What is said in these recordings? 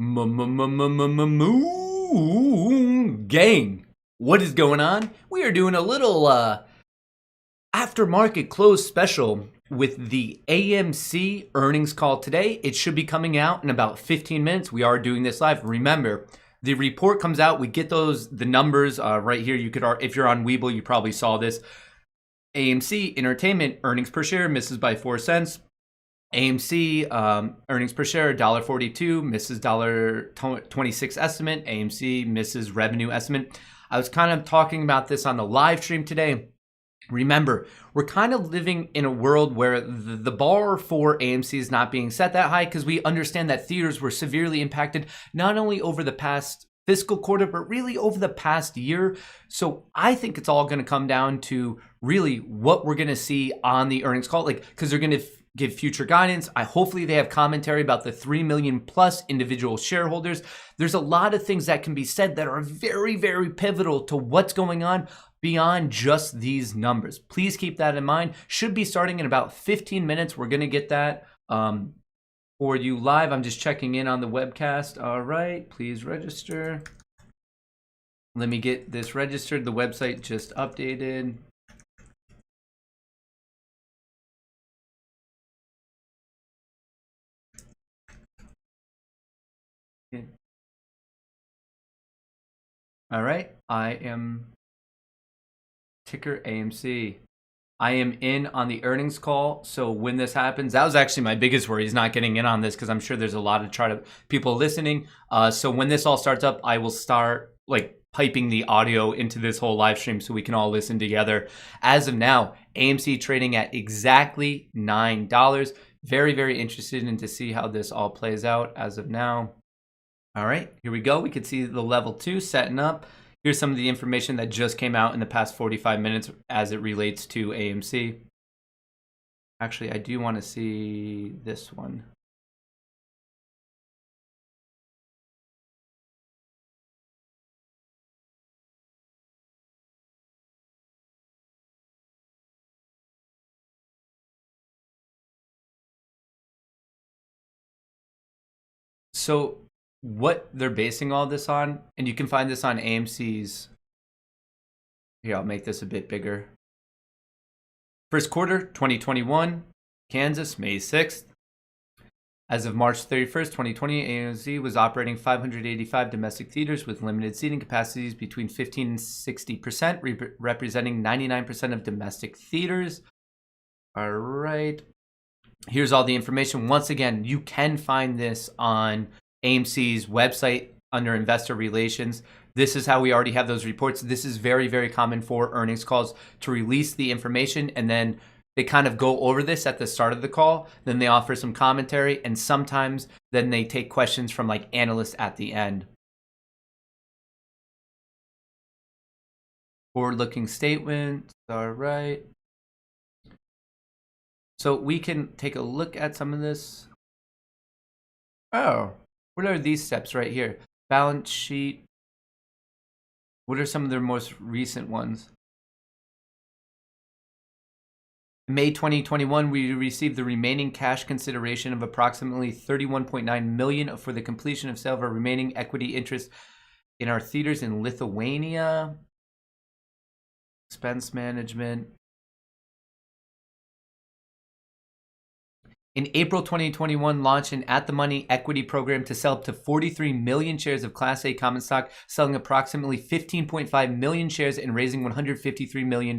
Moon gang, what is going on? We are doing a little aftermarket close special with the AMC earnings call today. It should be coming out in about 15 minutes. We are doing this live. Remember, the report comes out. We get the numbers right here. You could, if you're on Webull, you probably saw this. AMC Entertainment earnings per share misses by 4 cents. AMC earnings per share $1.42, misses $1.26 estimate. AMC misses revenue estimate. I was kind of talking about this on the live stream today. Remember, we're kind of living in a world where the bar for AMC is not being set that high because we understand that theaters were severely impacted not only over the past fiscal quarter, but really over the past year. So I think it's all going to come down to really what we're going to see on the earnings call, like, because they're going to give future guidance. Hopefully they have commentary about the 3 million plus individual shareholders. There's a lot of things that can be said that are very, very pivotal to what's going on beyond just these numbers. Please keep that in mind. Should be starting in about 15 minutes. We're going to get that for you live. I'm just checking in on the webcast. All right, please register. Let me get this registered. The website just updated. All right, I am ticker AMC. I am in on the earnings call. So when this happens, that was actually my biggest worry, is not getting in on this because I'm sure there's a lot of people listening. So when this all starts up, I will start like piping the audio into this whole live stream so we can all listen together. As of now, AMC trading at exactly $9. Very, very interested in to see how this all plays out as of now. All right, here we go. We can see the level 2 setting up. Here's some of the information that just came out in the past 45 minutes as it relates to AMC. Actually, I do want to see this one. So what they're basing all this on, and you can find this on AMC's. Here, I'll make this a bit bigger. First quarter 2021, Kansas, May 6th. As of March 31st, 2020, AMC was operating 585 domestic theaters with limited seating capacities between 15 and 60%, representing 99% of domestic theaters. All right. Here's all the information. Once again, you can find this on AMC's website under investor relations. This is how we already have those reports. This is very, very common for earnings calls to release the information, and then they kind of go over this at the start of the call. Then they offer some commentary, and sometimes then they take questions from like analysts at the end. Forward-looking statement. All right. So we can take a look at some of this. Oh, what are these steps right here? Balance sheet. What are some of their most recent ones? May 2021, we received the remaining cash consideration of approximately $31.9 million for the completion of sale of our remaining equity interest in our theaters in Lithuania. Expense management. In April 2021, launched an at-the-money equity program to sell up to 43 million shares of Class A common stock, selling approximately 15.5 million shares and raising $153 million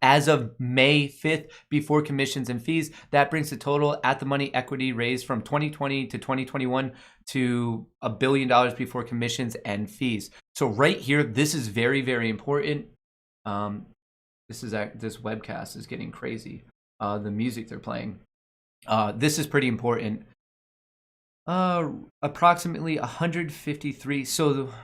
as of May 5th before commissions and fees. That brings the total at-the-money equity raised from 2020 to 2021 to $1 billion before commissions and fees. So right here, this is very, very important. This webcast is getting crazy. The music they're playing. This is pretty important. Approximately 153. So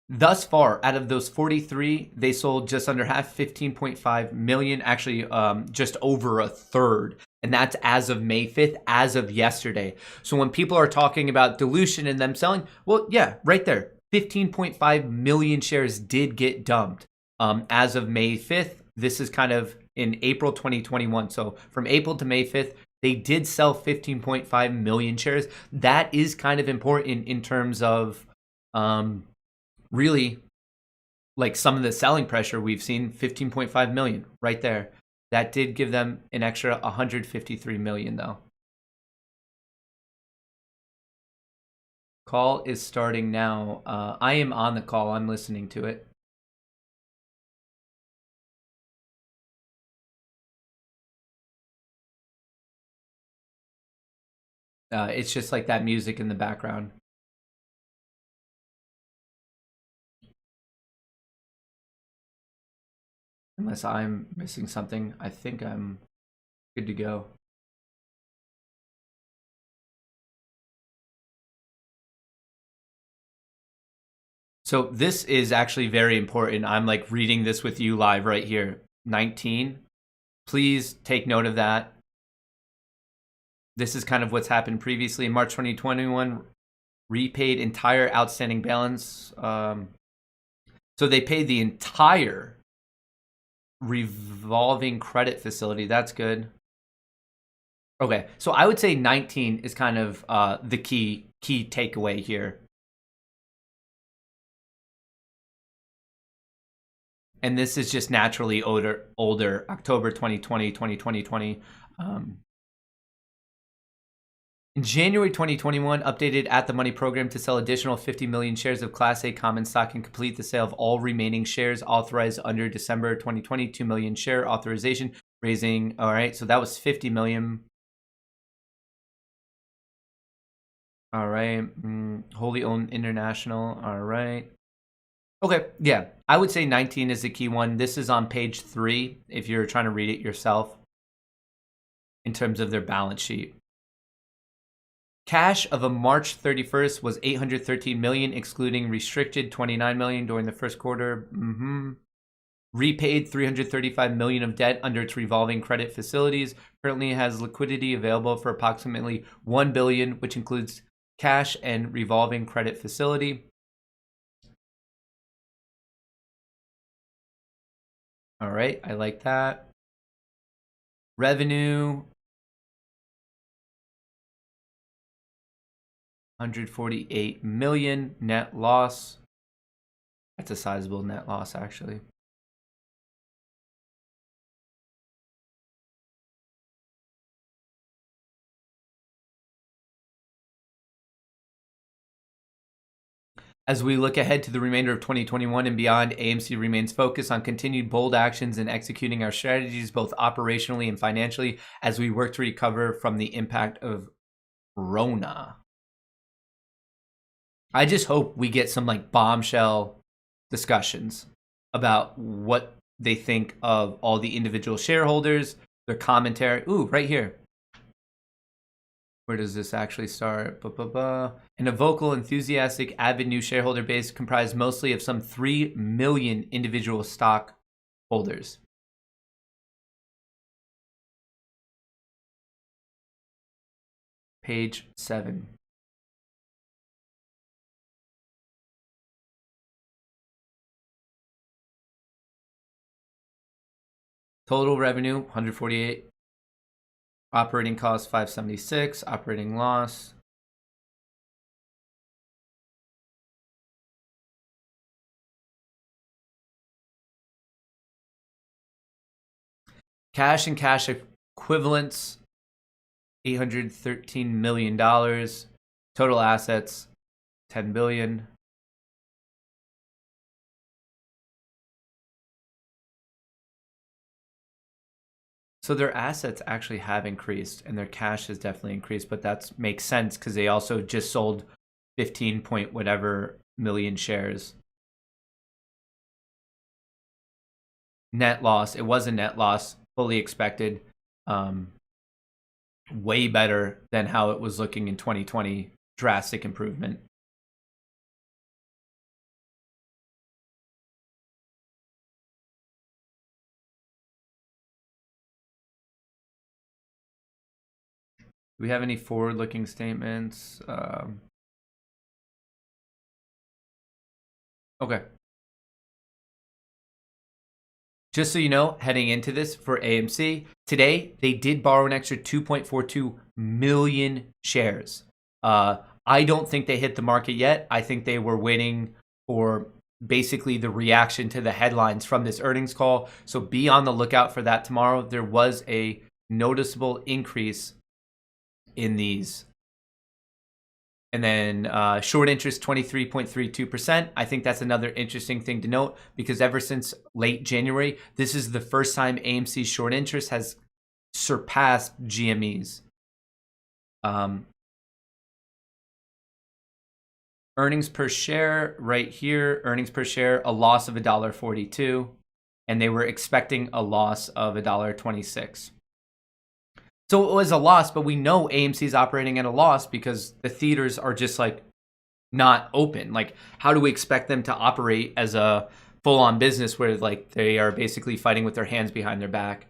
thus far, out of those 43, they sold just under half, 15.5 million, actually just over a third. And that's as of May 5th, as of yesterday. So when people are talking about dilution and them selling, well, yeah, right there, 15.5 million shares did get dumped as of May 5th. This is kind of in April 2021. So from April to May 5th, They did sell 15.5 million shares. That is kind of important in terms of really like some of the selling pressure we've seen. 15.5 million right there. That did give them an extra 153 million though. Call is starting now. I am on the call. I'm listening to it. It's just like that music in the background. Unless I'm missing something, I think I'm good to go. So this is actually very important. I'm like reading this with you live right here. 19. Please take note of that. This is kind of what's happened previously. In March 2021, repaid entire outstanding balance. So they paid the entire revolving credit facility. That's good. Okay, so I would say 19 is kind of the key takeaway here. And this is just naturally older October 2020, 2020. In January 2021, updated At the Money program to sell additional 50 million shares of Class A common stock and complete the sale of all remaining shares authorized under December 2020 2 million share authorization, raising, all right, so that was 50 million. All right, wholly owned international, all right. Okay, yeah, I would say 19 is the key one. This is on page 3 if you're trying to read it yourself in terms of their balance sheet. Cash of a March 31st was 813 million, excluding restricted 29 million during the first quarter. Repaid 335 million of debt under its revolving credit facilities. Currently has liquidity available for approximately 1 billion, which includes cash and revolving credit facility. All right, I like that. Revenue 148 million. Net loss, that's a sizable net loss actually. As we look ahead to the remainder of 2021 and beyond, AMC remains focused on continued bold actions and executing our strategies both operationally and financially as we work to recover from the impact of Rona. I just hope we get some like bombshell discussions about what they think of all the individual shareholders, their commentary. Ooh, right here. Where does this actually start? And a vocal, enthusiastic, avid new shareholder base comprised mostly of some 3 million individual stock holders. Page 7. Total revenue 148. Operating costs 576. Operating loss. Cash and cash equivalents $813 million. Total assets 10 billion. So their assets actually have increased and their cash has definitely increased, but that makes sense because they also just sold 15 point whatever million shares. Net loss, it was a net loss, fully expected. Way better than how it was looking in 2020. Drastic improvement. Do we have any forward-looking statements? Okay. Just so you know, heading into this for AMC, today they did borrow an extra 2.42 million shares. I don't think they hit the market yet. I think they were waiting for basically the reaction to the headlines from this earnings call. So be on the lookout for that tomorrow. There was a noticeable increase in these. And then short interest, 23.32%. I think that's another interesting thing to note because ever since late January, this is the first time AMC's short interest has surpassed GME's. Earnings per share right here, earnings per share, a loss of $1.42, and they were expecting a loss of $1.26. So it was a loss, but we know AMC is operating at a loss because the theaters are just like not open. Like, how do we expect them to operate as a full-on business where like they are basically fighting with their hands behind their back?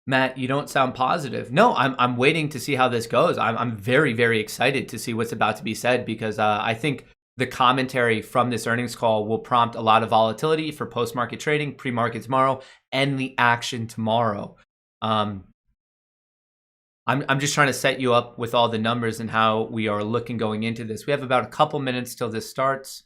Matt, you don't sound positive. No, I'm waiting to see how this goes. I'm very, very excited to see what's about to be said because I think the commentary from this earnings call will prompt a lot of volatility for post-market trading, pre-market tomorrow, and the action tomorrow. I'm just trying to set you up with all the numbers and how we are looking going into this. We have about a couple minutes till this starts.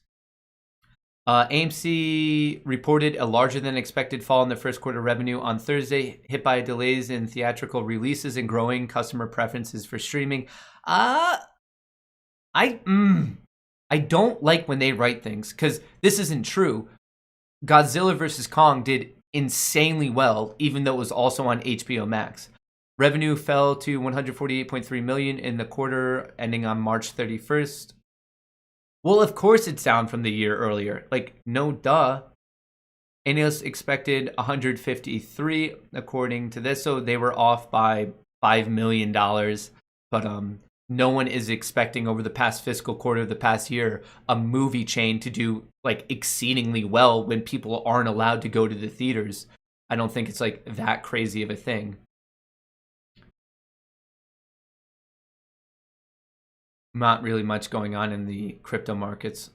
AMC reported a larger than expected fall in the first quarter revenue on Thursday, hit by delays in theatrical releases and growing customer preferences for streaming. I don't like when they write things because this isn't true. Godzilla vs. Kong did insanely well, even though it was also on HBO Max. Revenue fell to $148.3 million in the quarter ending on March 31st. Well, of course it's down from the year earlier. Like, no duh. Analysts expected 153 according to this, so they were off by $5 million. But no one is expecting over the past fiscal quarter of the past year a movie chain to do like exceedingly well when people aren't allowed to go to the theaters. I don't think it's like that crazy of a thing. Not really much going on in the crypto markets.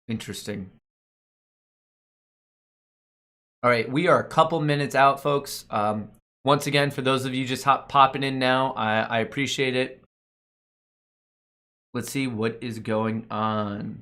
Interesting. All right, we are a couple minutes out, folks. Once again, for those of you just popping in now, I appreciate it. Let's see what is going on.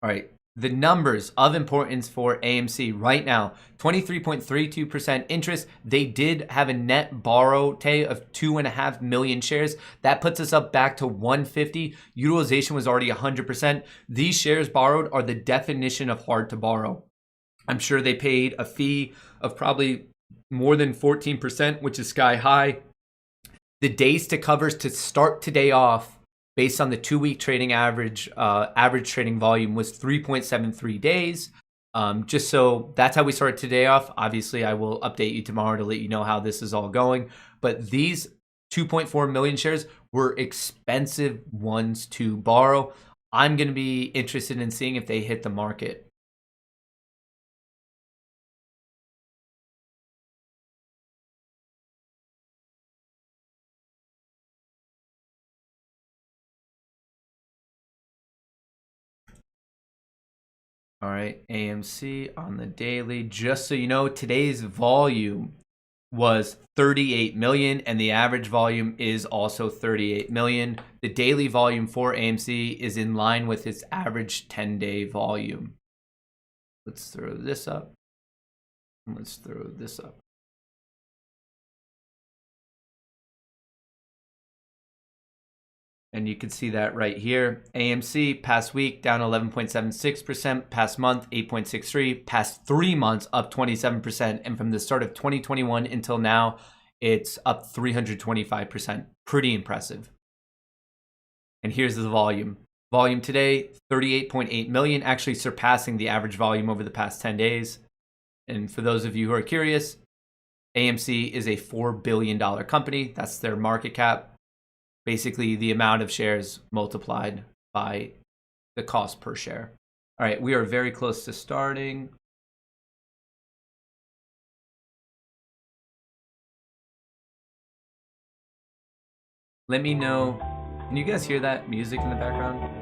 All right. The numbers of importance for AMC right now, 23.32% interest. They did have a net borrow today of 2.5 million shares. That puts us up back to 150. Utilization was already 100%. These shares borrowed are the definition of hard to borrow. I'm sure they paid a fee of probably more than 14%, which is sky high. The days to covers to start today off based on the 2-week trading average trading volume was 3.73 days. Just so that's how we started today off. Obviously, I will update you tomorrow to let you know how this is all going. But these 2.4 million shares were expensive ones to borrow. I'm going to be interested in seeing if they hit the market. All right, AMC on the daily. Just so you know, today's volume was 38 million and the average volume is also 38 million. The daily volume for AMC is in line with its average 10-day volume. Let's throw this up. Let's throw this up. And you can see that right here. AMC past week down 11.76%, past month 8.63%, past 3 months up 27%, and from the start of 2021 until now, it's up 325%. Pretty impressive. And here's the volume. Volume today, 38.8 million, actually surpassing the average volume over the past 10 days. And for those of you who are curious, AMC is a $4 billion company. That's their market cap. Basically, the amount of shares multiplied by the cost per share. All right, we are very close to starting. Let me know. Can you guys hear that music in the background?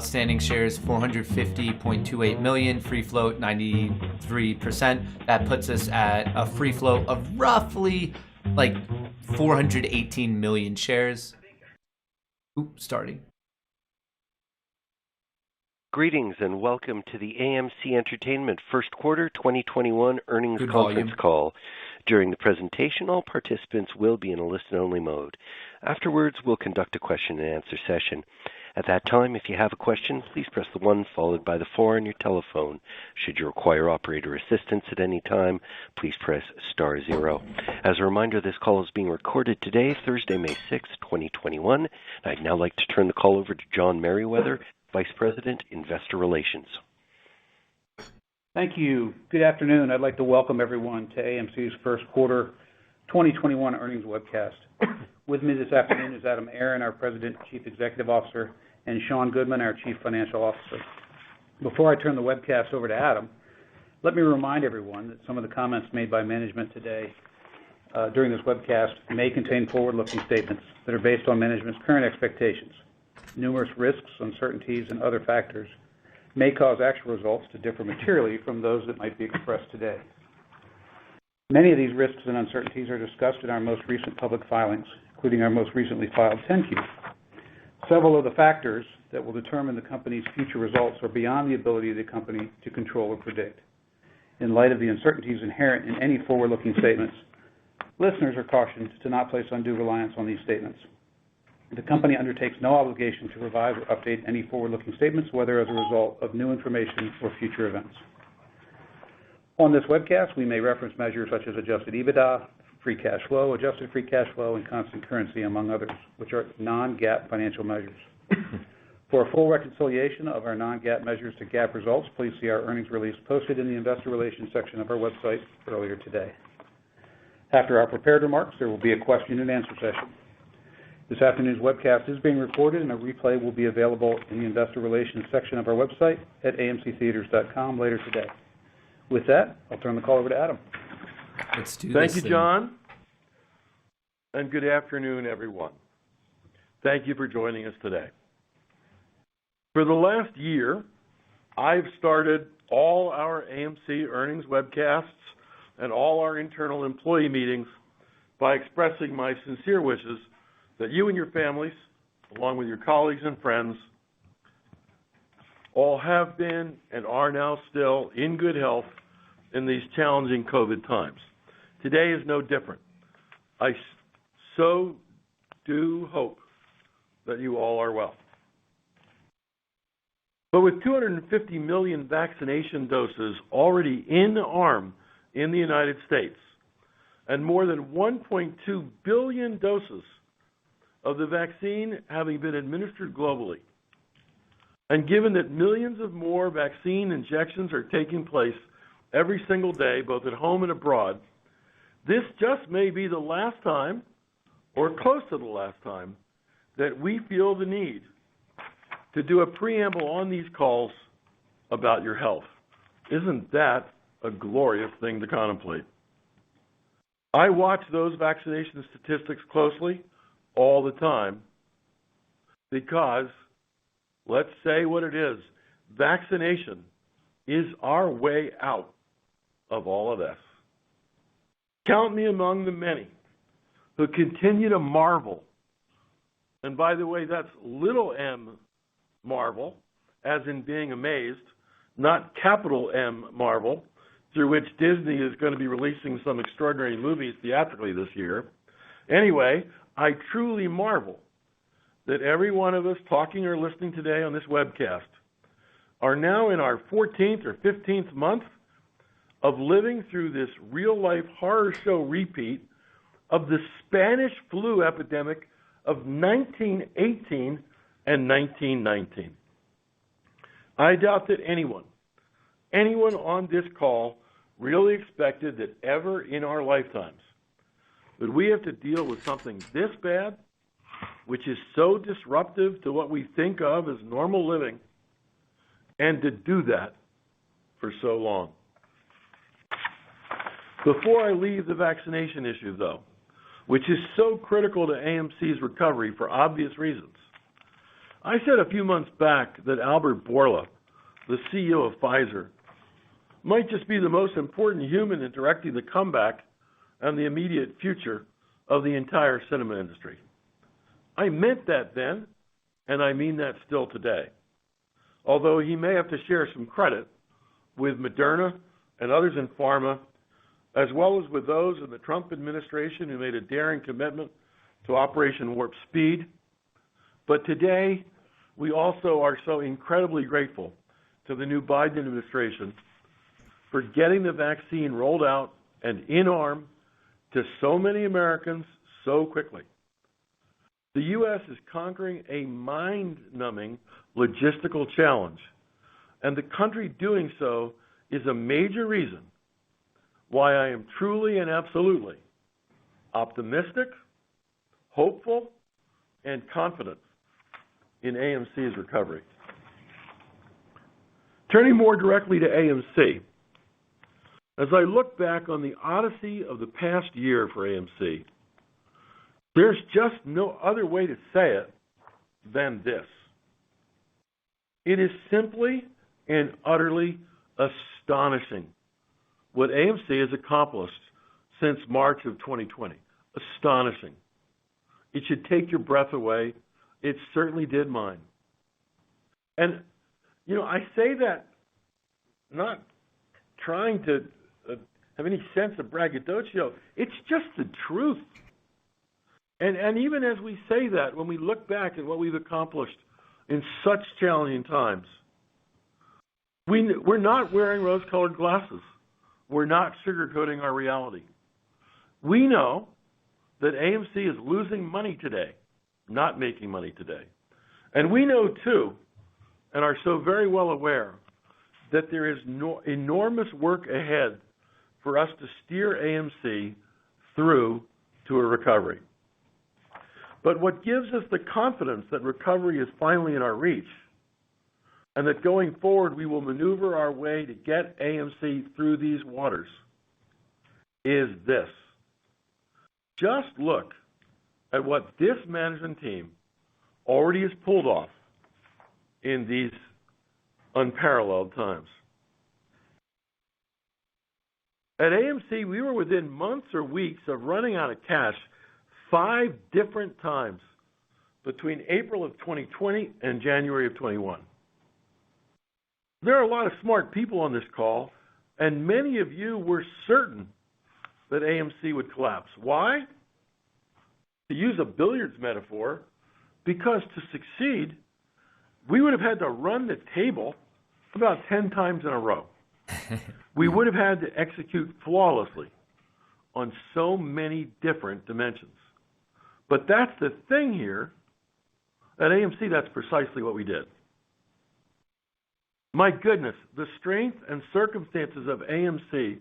Outstanding shares 450.28 million, free float 93%. That puts us at a free float of roughly like 418 million shares. Oops, starting. Greetings and welcome to the AMC Entertainment First Quarter 2021 Earnings Good Conference volume. Call. During the presentation, all participants will be in a listen-only mode. Afterwards, we'll conduct a question-and-answer session. At that time, if you have a question, please press the 1 followed by the 4 on your telephone. Should you require operator assistance at any time, please press star 0. As a reminder, this call is being recorded today, Thursday, May 6, 2021. I'd now like to turn the call over to John Merriweather, Vice President, Investor Relations. Thank you. Good afternoon. I'd like to welcome everyone to AMC's First Quarter 2021 Earnings Webcast. With me this afternoon is Adam Aron, our President and Chief Executive Officer, and Sean Goodman, our Chief Financial Officer. Before I turn the webcast over to Adam, let me remind everyone that some of the comments made by management today during this webcast may contain forward-looking statements that are based on management's current expectations. Numerous risks, uncertainties, and other factors may cause actual results to differ materially from those that might be expressed today. Many of these risks and uncertainties are discussed in our most recent public filings, including our most recently filed 10-Q. Several of the factors that will determine the company's future results are beyond the ability of the company to control or predict. In light of the uncertainties inherent in any forward-looking statements, listeners are cautioned to not place undue reliance on these statements. The company undertakes no obligation to revise or update any forward-looking statements, whether as a result of new information or future events. On this webcast, we may reference measures such as adjusted EBITDA, free cash flow, adjusted free cash flow, and constant currency, among others, which are non-GAAP financial measures. For a full reconciliation of our non-GAAP measures to GAAP results, please see our earnings release posted in the Investor Relations section of our website earlier today. After our prepared remarks, there will be a question-and-answer session. This afternoon's webcast is being recorded, and a replay will be available in the Investor Relations section of our website at amctheaters.com later today. With that, I'll turn the call over to Adam. Let's do this. Thank you, John, and good afternoon, everyone. Thank you for joining us today. For the last year, I've started all our AMC earnings webcasts and all our internal employee meetings by expressing my sincere wishes that you and your families, along with your colleagues and friends, all have been and are now still in good health in these challenging COVID times. Today is no different. I so do hope that you all are well. But with 250 million vaccination doses already in the arm in the United States and more than 1.2 billion doses of the vaccine having been administered globally, and given that millions of more vaccine injections are taking place every single day, both at home and abroad, this just may be the last time, or close to the last time, that we feel the need to do a preamble on these calls about your health. Isn't that a glorious thing to contemplate? I watch those vaccination statistics closely all the time because, let's say what it is, vaccination is our way out of all of this. Count me among the many who continue to marvel, and by the way, that's little m marvel, as in being amazed, not capital M marvel, through which Disney is going to be releasing some extraordinary movies theatrically this year. Anyway, I truly marvel that every one of us talking or listening today on this webcast are now in our 14th or 15th month of living through this real-life horror show repeat of the Spanish flu epidemic of 1918 and 1919. I doubt that anyone on this call really expected that ever in our lifetimes would we have to deal with something this bad, which is so disruptive to what we think of as normal living, and to do that for so long. Before I leave the vaccination issue, though, which is so critical to AMC's recovery for obvious reasons, I said a few months back that Albert Bourla, the CEO of Pfizer, might just be the most important human in directing the comeback and the immediate future of the entire cinema industry. I meant that then, and I mean that still today. Although he may have to share some credit with Moderna and others in pharma, as well as with those in the Trump administration who made a daring commitment to Operation Warp Speed. But today, we also are so incredibly grateful to the new Biden administration for getting the vaccine rolled out and in arm to so many Americans so quickly. The U.S. is conquering a mind-numbing logistical challenge, and the country doing so is a major reason why I am truly and absolutely optimistic, hopeful, and confident in AMC's recovery. Turning more directly to AMC, as I look back on the odyssey of the past year for AMC, there's just no other way to say it than this. It is simply and utterly astonishing what AMC has accomplished since March of 2020. Astonishing. It should take your breath away. It certainly did mine. And, I say that not trying to have any sense of braggadocio. It's just the truth. And even as we say that, when we look back at what we've accomplished in such challenging times, we're not wearing rose-colored glasses. We're not sugarcoating our reality. We know that AMC is losing money today, not making money today. And we know, too, and are so very well aware, that there is enormous work ahead for us to steer AMC through to a recovery. But what gives us the confidence that recovery is finally in our reach, and that going forward we will maneuver our way to get AMC through these waters, is this. Just look at what this management team already has pulled off in these unparalleled times. At AMC, we were within months or weeks of running out of cash 5 different times between April of 2020 and January of 21. There are a lot of smart people on this call, and many of you were certain that AMC would collapse. Why? To use a billiards metaphor, because to succeed, we would have had to run the table about 10 times in a row. We would have had to execute flawlessly on so many different dimensions. But that's the thing here. At AMC, that's precisely what we did. My goodness, the strength and circumstances of AMC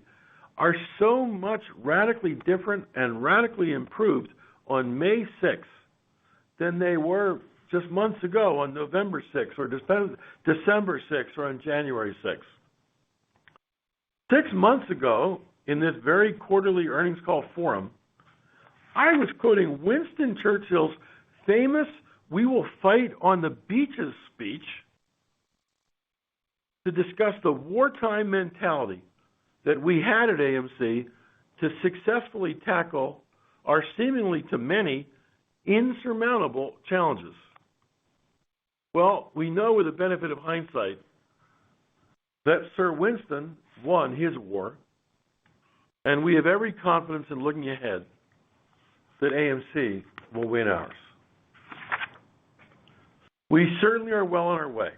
are so much radically different and radically improved on May 6th than they were just months ago on November 6th or December 6th or on January 6th. 6 months ago, in this very quarterly earnings call forum, I was quoting Winston Churchill's famous "We will fight on the beaches" speech to discuss the wartime mentality that we had at AMC to successfully tackle our seemingly to many insurmountable challenges. Well, we know with the benefit of hindsight that Sir Winston won his war, and we have every confidence in looking ahead that AMC will win ours. We certainly are well on our way.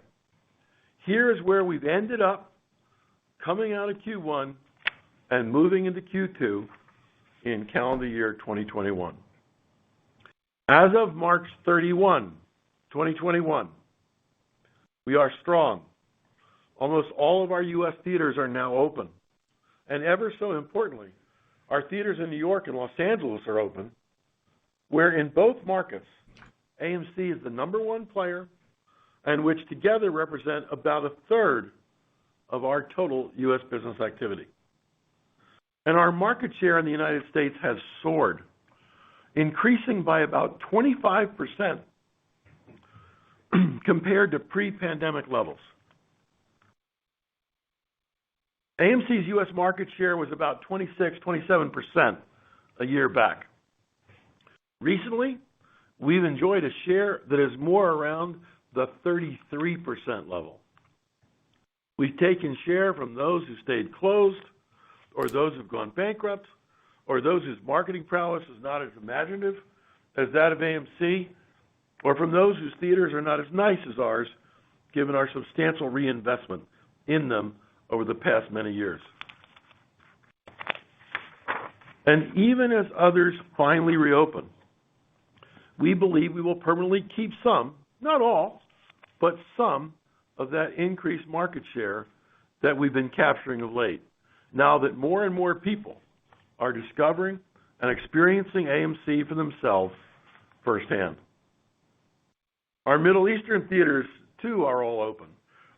Here is where we've ended up coming out of Q1 and moving into Q2 in calendar year 2021. As of March 31, 2021, we are strong. Almost all of our U.S. theaters are now open. And ever so importantly, our theaters in New York and Los Angeles are open, where in both markets, AMC is the number one player and which together represent about a third of our total U.S. business activity. And our market share in the United States has soared, increasing by about 25% compared to pre-pandemic levels. AMC's U.S. market share was about 27% a year back. Recently, we've enjoyed a share that is more around the 33% level. We've taken share from those who stayed closed, or those who've gone bankrupt, or those whose marketing prowess is not as imaginative as that of AMC, or from those whose theaters are not as nice as ours, given our substantial reinvestment in them over the past many years. And even as others finally reopen, we believe we will permanently keep some, not all, but some of that increased market share that we've been capturing of late, now that more and more people are discovering and experiencing AMC for themselves firsthand. Our Middle Eastern theaters, too, are all open.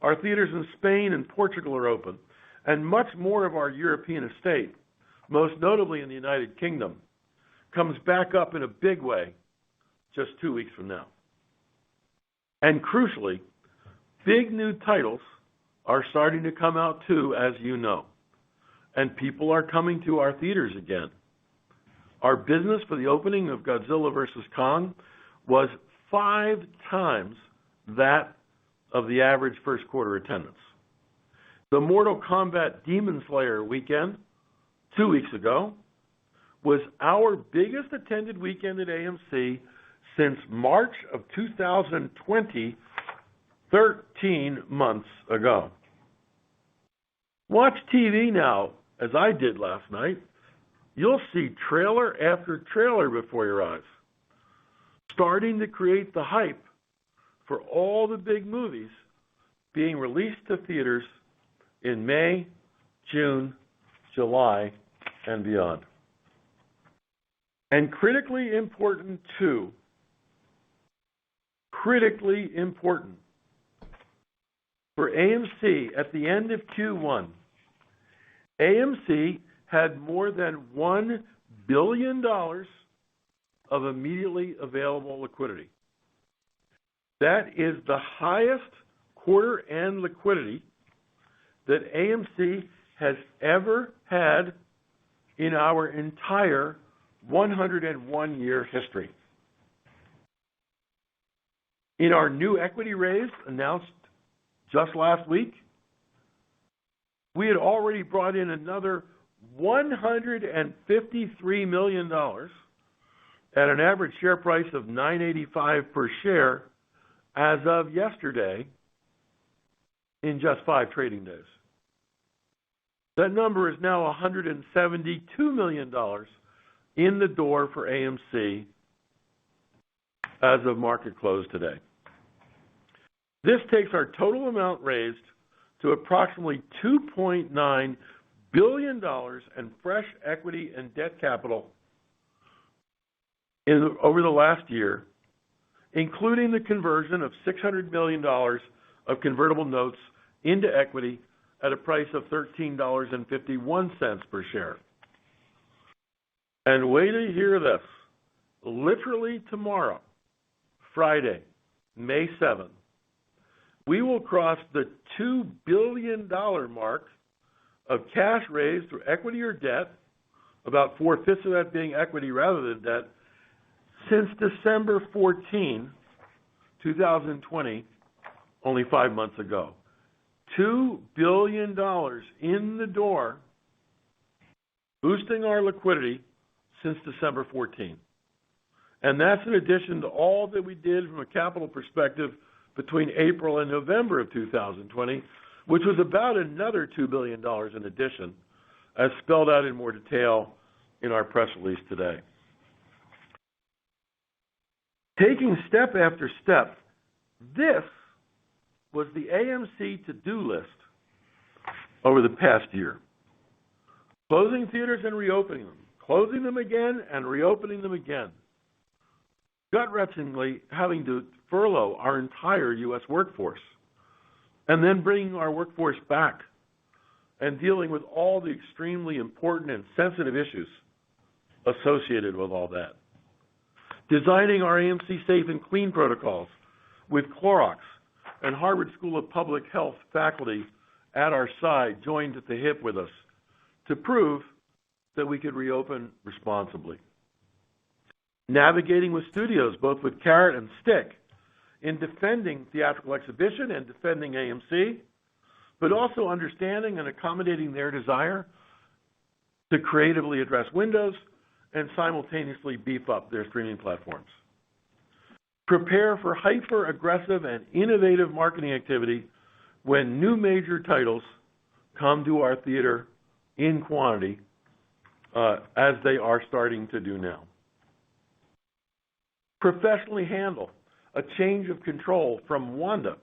Our theaters in Spain and Portugal are open, and much more of our European estate, most notably in the United Kingdom, comes back up in a big way just 2 weeks from now. And crucially, big new titles are starting to come out too, as you know, and people are coming to our theaters again. Our business for the opening of Godzilla vs. Kong was 5 times that of the average first quarter attendance. The Mortal Kombat Demon Slayer weekend 2 weeks ago was our biggest attended weekend at AMC since March of 2020, 13 months ago. Watch TV now, as I did last night. You'll see trailer after trailer before your eyes, starting to create the hype for all the big movies being released to theaters in May, June, July, and beyond. And critically important too, critically important, for AMC at the end of Q1, AMC had more than $1 billion of immediately available liquidity. That is the highest quarter-end liquidity that AMC has ever had in our entire 101-year history. In our new equity raise announced just last week, we had already brought in another $153 million at an average share price of $9.85 per share as of yesterday in just 5 trading days. That number is now $172 million in the door for AMC as of market close today. This takes our total amount raised to approximately $2.9 billion in fresh equity and debt capital over the last year, including the conversion of $600 million of convertible notes into equity at a price of $13.51 per share. And wait to hear this. Literally tomorrow, Friday, May 7th, we will cross the $2 billion mark of cash raised through equity or debt, about 4/5 of that being equity rather than debt, since December 14, 2020, only 5 months ago. $2 billion in the door, boosting our liquidity since December 14. And that's in addition to all that we did from a capital perspective between April and November of 2020, which was about another $2 billion in addition, as spelled out in more detail in our press release today. Taking step after step, this was the AMC to-do list over the past year. Closing theaters and reopening them, closing them again and reopening them again. Gut-wrenchingly having to furlough our entire U.S. workforce, and then bringing our workforce back and dealing with all the extremely important and sensitive issues associated with all that. Designing our AMC Safe and Clean protocols with Clorox and Harvard School of Public Health faculty at our side, joined at the hip with us, to prove that we could reopen responsibly. Navigating with studios, both with carrot and stick, in defending theatrical exhibition and defending AMC, but also understanding and accommodating their desire to creatively address windows and simultaneously beef up their streaming platforms. Prepare for hyper-aggressive and innovative marketing activity when new major titles come to our theater in quantity, as they are starting to do now. Professionally handle a change of control from Wanda,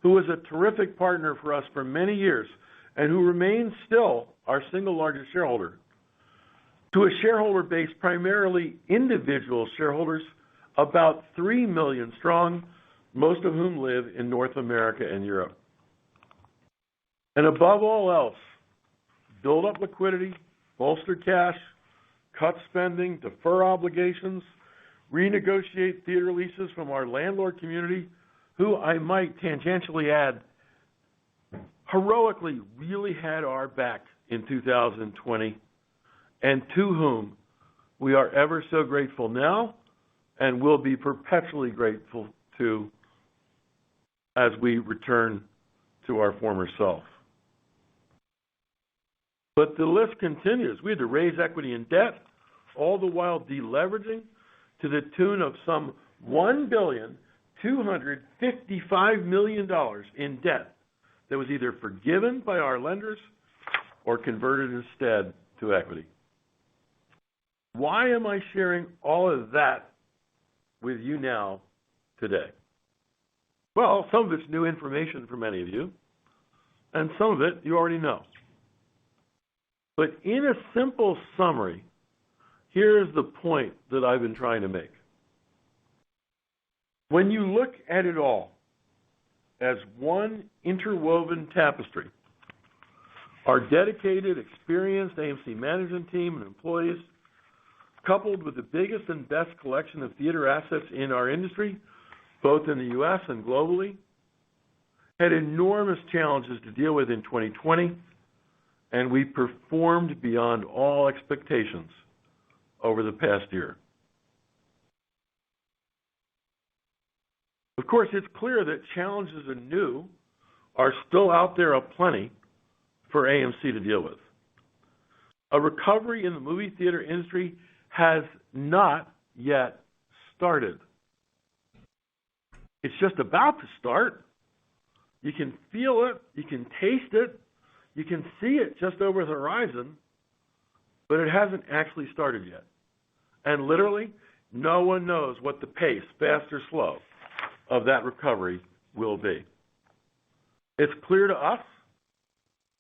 who was a terrific partner for us for many years and who remains still our single largest shareholder, to a shareholder base primarily individual shareholders, about 3 million strong, most of whom live in North America and Europe. And above all else, build up liquidity, bolster cash, cut spending, defer obligations, renegotiate theater leases from our landlord community, who I might tangentially add, heroically really had our back in 2020, and to whom we are ever so grateful now and will be perpetually grateful to as we return to our former self. But the list continues. We had to raise equity and debt, all the while deleveraging to the tune of some $1,255 million in debt that was either forgiven by our lenders or converted instead to equity. Why am I sharing all of that with you now today? Well, some of it's new information for many of you, and some of it you already know. But in a simple summary, here's the point that I've been trying to make. When you look at it all as one interwoven tapestry, our dedicated, experienced AMC management team and employees, coupled with the biggest and best collection of theater assets in our industry, both in the U.S. and globally, had enormous challenges to deal with in 2020, and we performed beyond all expectations over the past year. Of course, it's clear that challenges anew are still out there aplenty for AMC to deal with. A recovery in the movie theater industry has not yet started. It's just about to start. You can feel it, you can taste it, you can see it just over the horizon, but it hasn't actually started yet. And literally, no one knows what the pace, fast or slow, of that recovery will be. It's clear to us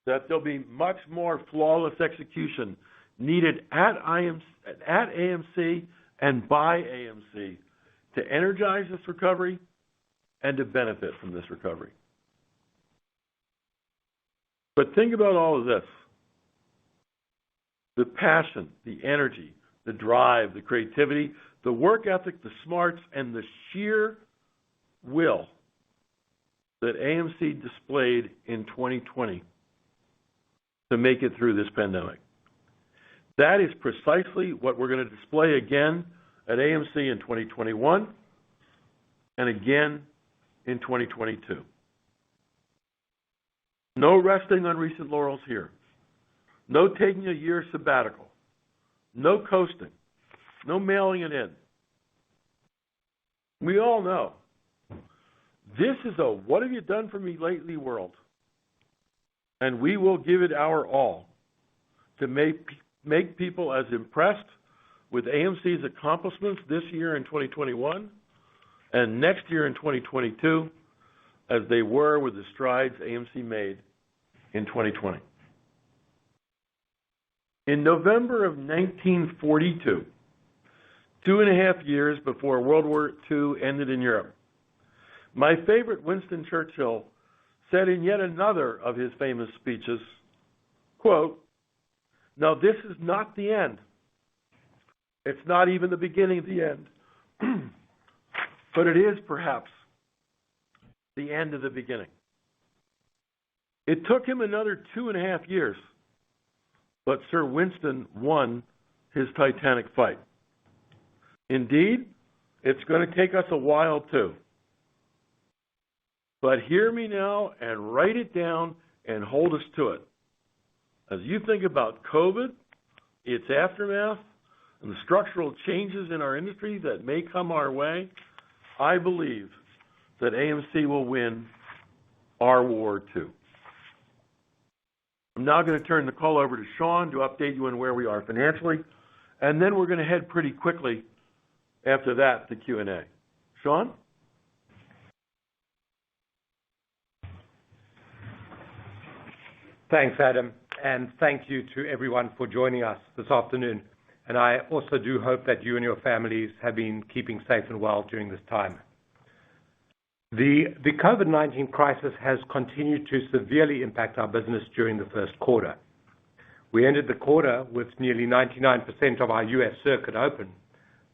that there'll be much more flawless execution needed at AMC and by AMC to energize this recovery and to benefit from this recovery. But think about all of this. The passion, the energy, the drive, the creativity, the work ethic, the smarts, and the sheer will that AMC displayed in 2020 to make it through this pandemic. That is precisely what we're going to display again at AMC in 2021 and again in 2022. No resting on recent laurels here. No taking a year sabbatical. No coasting. No mailing it in. We all know this is a what have you done for me lately world. And we will give it our all to make people as impressed with AMC's accomplishments this year in 2021 and next year in 2022 as they were with the strides AMC made in 2020. In November of 1942, 2.5 years before World War II ended in Europe, my favorite Winston Churchill said in yet another of his famous speeches, quote, "Now this is not the end. It's not even the beginning of the end, but it is perhaps the end of the beginning." It took him another 2.5 years, but Sir Winston won his Titanic fight. Indeed, it's going to take us a while too. But hear me now and write it down and hold us to it. As you think about COVID, its aftermath, and the structural changes in our industry that may come our way, I believe that AMC will win our war too. I'm now going to turn the call over to Sean to update you on where we are financially, and then we're going to head pretty quickly after that to Q&A. Sean? Thanks, Adam, and thank you to everyone for joining us this afternoon. And I also do hope that you and your families have been keeping safe and well during this time. The COVID-19 crisis has continued to severely impact our business during the first quarter. We ended the quarter with nearly 99% of our U.S. circuit open,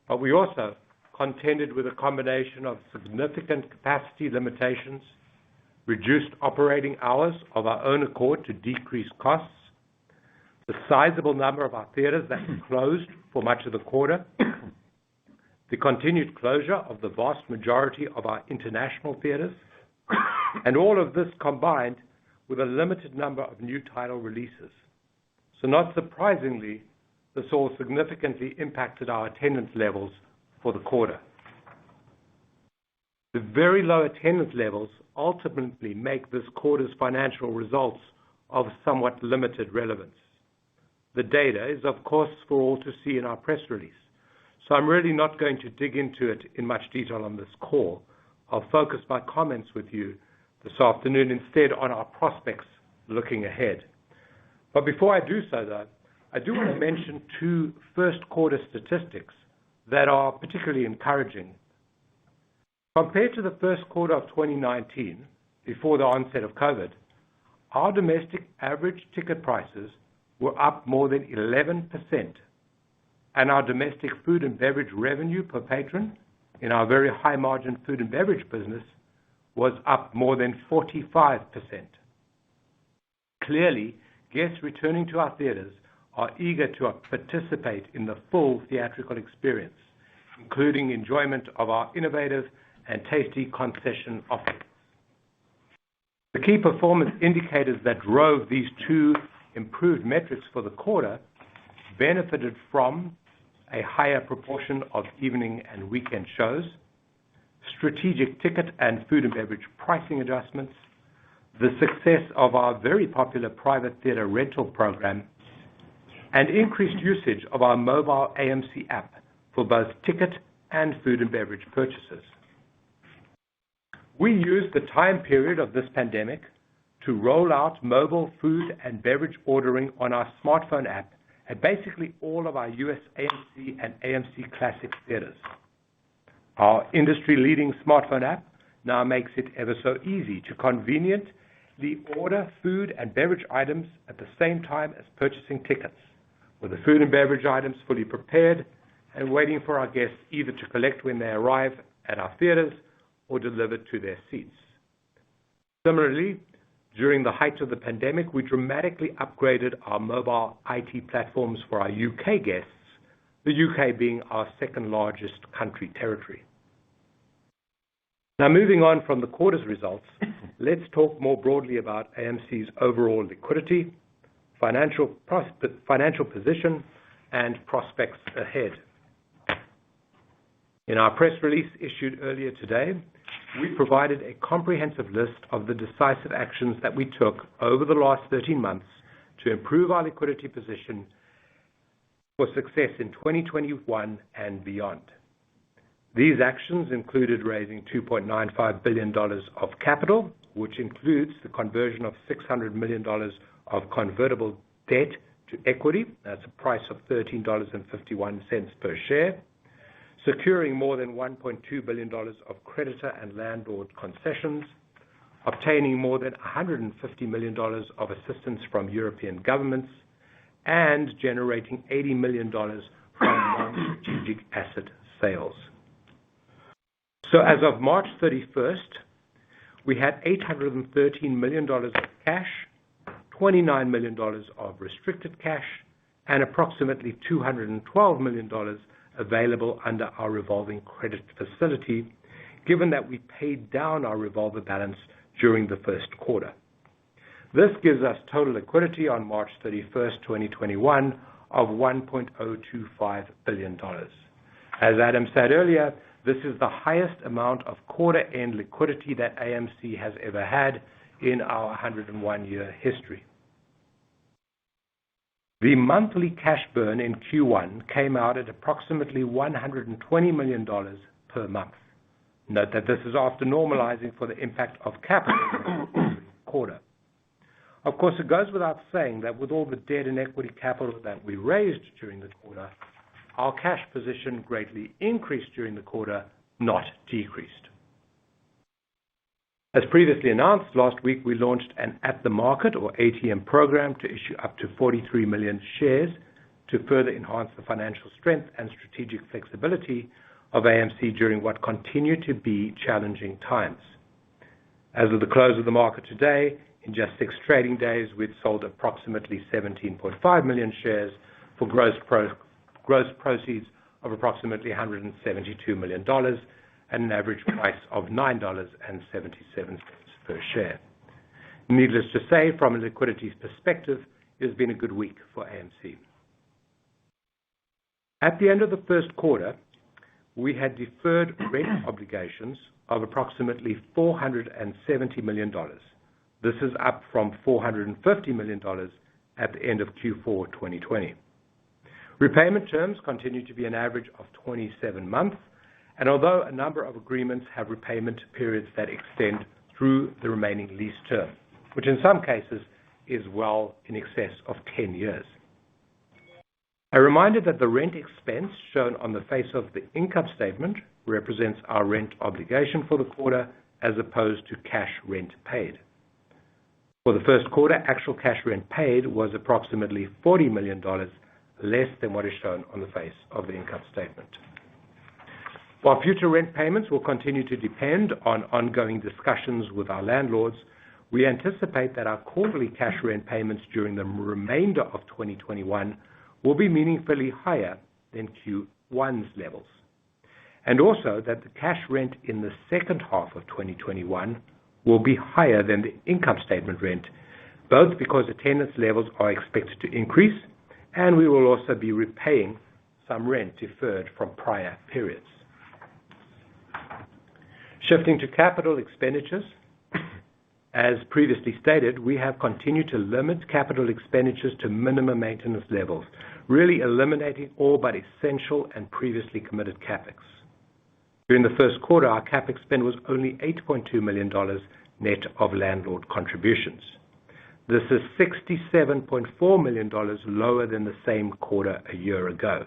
but we also contended with a combination of significant capacity limitations, reduced operating hours of our own accord to decrease costs, the sizable number of our theaters that were closed for much of the quarter, the continued closure of the vast majority of our international theaters, and all of this combined with a limited number of new title releases. So not surprisingly, this all significantly impacted our attendance levels for the quarter. The very low attendance levels ultimately make this quarter's financial results of somewhat limited relevance. The data is, of course, for all to see in our press release, so I'm really not going to dig into it in much detail on this call. I'll focus my comments with you this afternoon instead on our prospects looking ahead. But before I do so, though, I do want to mention two first quarter statistics that are particularly encouraging. Compared to the first quarter of 2019, before the onset of COVID, our domestic average ticket prices were up more than 11%, and our domestic food and beverage revenue per patron in our very high-margin food and beverage business was up more than 45%. Clearly, guests returning to our theaters are eager to participate in the full theatrical experience, including enjoyment of our innovative and tasty concession offerings. The key performance indicators that drove these two improved metrics for the quarter benefited from a higher proportion of evening and weekend shows, strategic ticket and food and beverage pricing adjustments, the success of our very popular private theater rental program, and increased usage of our mobile AMC app for both ticket and food and beverage purchases. We used the time period of this pandemic to roll out mobile food and beverage ordering on our smartphone app at basically all of our U.S. AMC and AMC Classic theaters. Our industry-leading smartphone app now makes it ever so easy to conveniently order food and beverage items at the same time as purchasing tickets, with the food and beverage items fully prepared and waiting for our guests either to collect when they arrive at our theaters or delivered to their seats. Similarly, during the height of the pandemic, we dramatically upgraded our mobile IT platforms for our UK guests, the UK being our second largest country territory. Now, moving on from the quarter's results, let's talk more broadly about AMC's overall liquidity, financial position, and prospects ahead. In our press release issued earlier today, we provided a comprehensive list of the decisive actions that we took over the last 13 months to improve our liquidity position for success in 2021 and beyond. These actions included raising $2.95 billion of capital, which includes the conversion of $600 million of convertible debt to equity. That's a price of $13.51 per share. Securing more than $1.2 billion of creditor and landlord concessions, obtaining more than $150 million of assistance from European governments, and generating $80 million from non-strategic asset sales. So as of March 31st, we had $813 million of cash, $29 million of restricted cash, and approximately $212 million available under our revolving credit facility, given that we paid down our revolver balance during the first quarter. This gives us total liquidity on March 31st, 2021 of $1.025 billion. As Adam said earlier, this is the highest amount of quarter-end liquidity that AMC has ever had in our 101-year history. The monthly cash burn in Q1 came out at approximately $120 million per month. Note that this is after normalizing for the impact of capital in the quarter. Of course, it goes without saying that with all the debt and equity capital that we raised during the quarter, our cash position greatly increased during the quarter, not decreased. As previously announced, last week we launched an at-the-market or ATM program to issue up to 43 million shares to further enhance the financial strength and strategic flexibility of AMC during what continue to be challenging times. As of the close of the market today, in just 6 trading days, we'd sold approximately 17.5 million shares for gross proceeds of approximately $172 million at an average price of $9.77 per share. Needless to say, from a liquidity perspective, it has been a good week for AMC. At the end of the first quarter, we had deferred rent obligations of approximately $470 million. This is up from $450 million at the end of Q4 2020. Repayment terms continue to be an average of 27 months, and although a number of agreements have repayment periods that extend through the remaining lease term, which in some cases is well in excess of 10 years. A reminder that the rent expense shown on the face of the income statement represents our rent obligation for the quarter as opposed to cash rent paid. For the first quarter, actual cash rent paid was approximately $40 million less than what is shown on the face of the income statement. While future rent payments will continue to depend on ongoing discussions with our landlords, we anticipate that our quarterly cash rent payments during the remainder of 2021 will be meaningfully higher than Q1's levels. And also that the cash rent in the second half of 2021 will be higher than the income statement rent, both because attendance levels are expected to increase and we will also be repaying some rent deferred from prior periods. Shifting to capital expenditures, as previously stated, we have continued to limit capital expenditures to minimum maintenance levels, really eliminating all but essential and previously committed CapEx. During the first quarter, our CapEx spend was only $8.2 million net of landlord contributions. This is $67.4 million lower than the same quarter a year ago.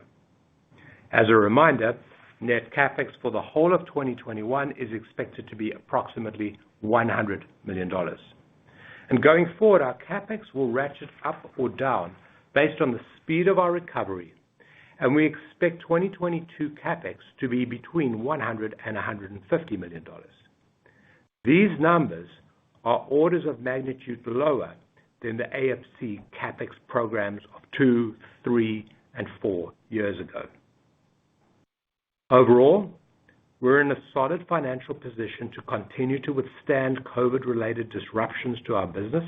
As a reminder, net CapEx for the whole of 2021 is expected to be approximately $100 million. And going forward, our CapEx will ratchet up or down based on the speed of our recovery, and we expect 2022 CapEx to be between $100 and $150 million. These numbers are orders of magnitude lower than the AFC CapEx programs of 2, 3, and 4 years ago. Overall, we're in a solid financial position to continue to withstand COVID-related disruptions to our business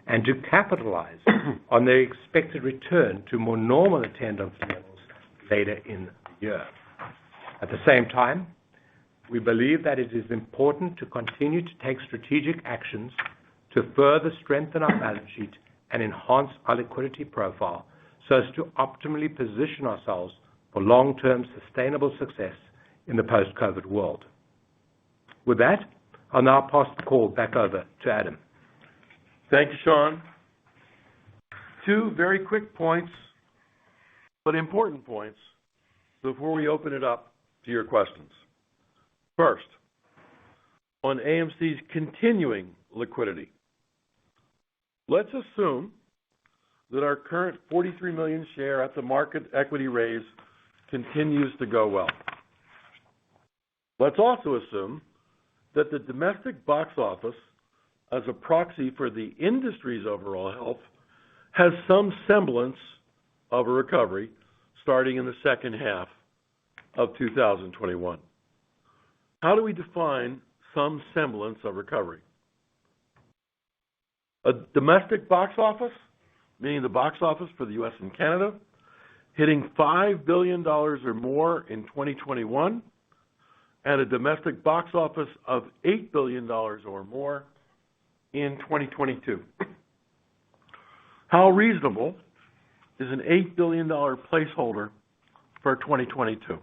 and to capitalize on the expected return to more normal attendance levels later in the year. At the same time, we believe that it is important to continue to take strategic actions to further strengthen our balance sheet and enhance our liquidity profile so as to optimally position ourselves for long-term sustainable success in the post-COVID world. With that, I'll now pass the call back over to Adam. Thank you, Sean. 2 very quick points, but important points, before we open it up to your questions. First, on AMC's continuing liquidity. Let's assume that our current 43 million share at the market equity raise continues to go well. Let's also assume that the domestic box office, as a proxy for the industry's overall health, has some semblance of a recovery starting in the second half of 2021. How do we define some semblance of recovery? A domestic box office, meaning the box office for the U.S. and Canada, hitting $5 billion or more in 2021, and a domestic box office of $8 billion or more in 2022. How reasonable is an $8 billion placeholder for 2022?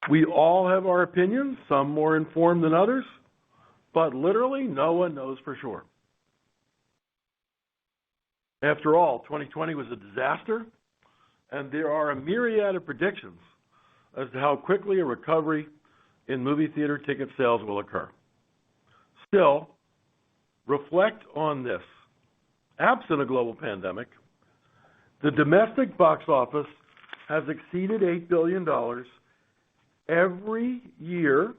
We all have our opinions, some more informed than others, but literally no one knows for sure. After all, 2020 was a disaster, and there are a myriad of predictions as to how quickly a recovery in movie theater ticket sales will occur. Still, reflect on this. Absent a global pandemic, the domestic box office has exceeded $8 billion every year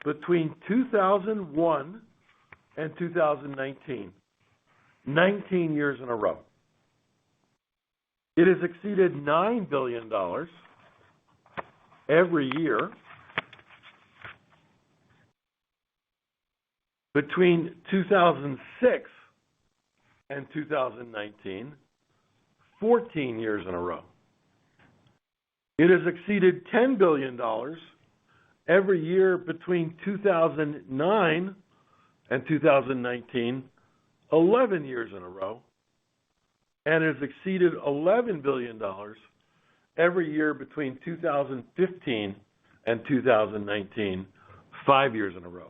between 2001 and 2019, 19 years in a row. It has exceeded $9 billion every year between 2006 and 2019, 14 years in a row. It has exceeded $10 billion every year between 2009 and 2019, 11 years in a row, and it has exceeded $11 billion every year between 2015 and 2019, 5 years in a row.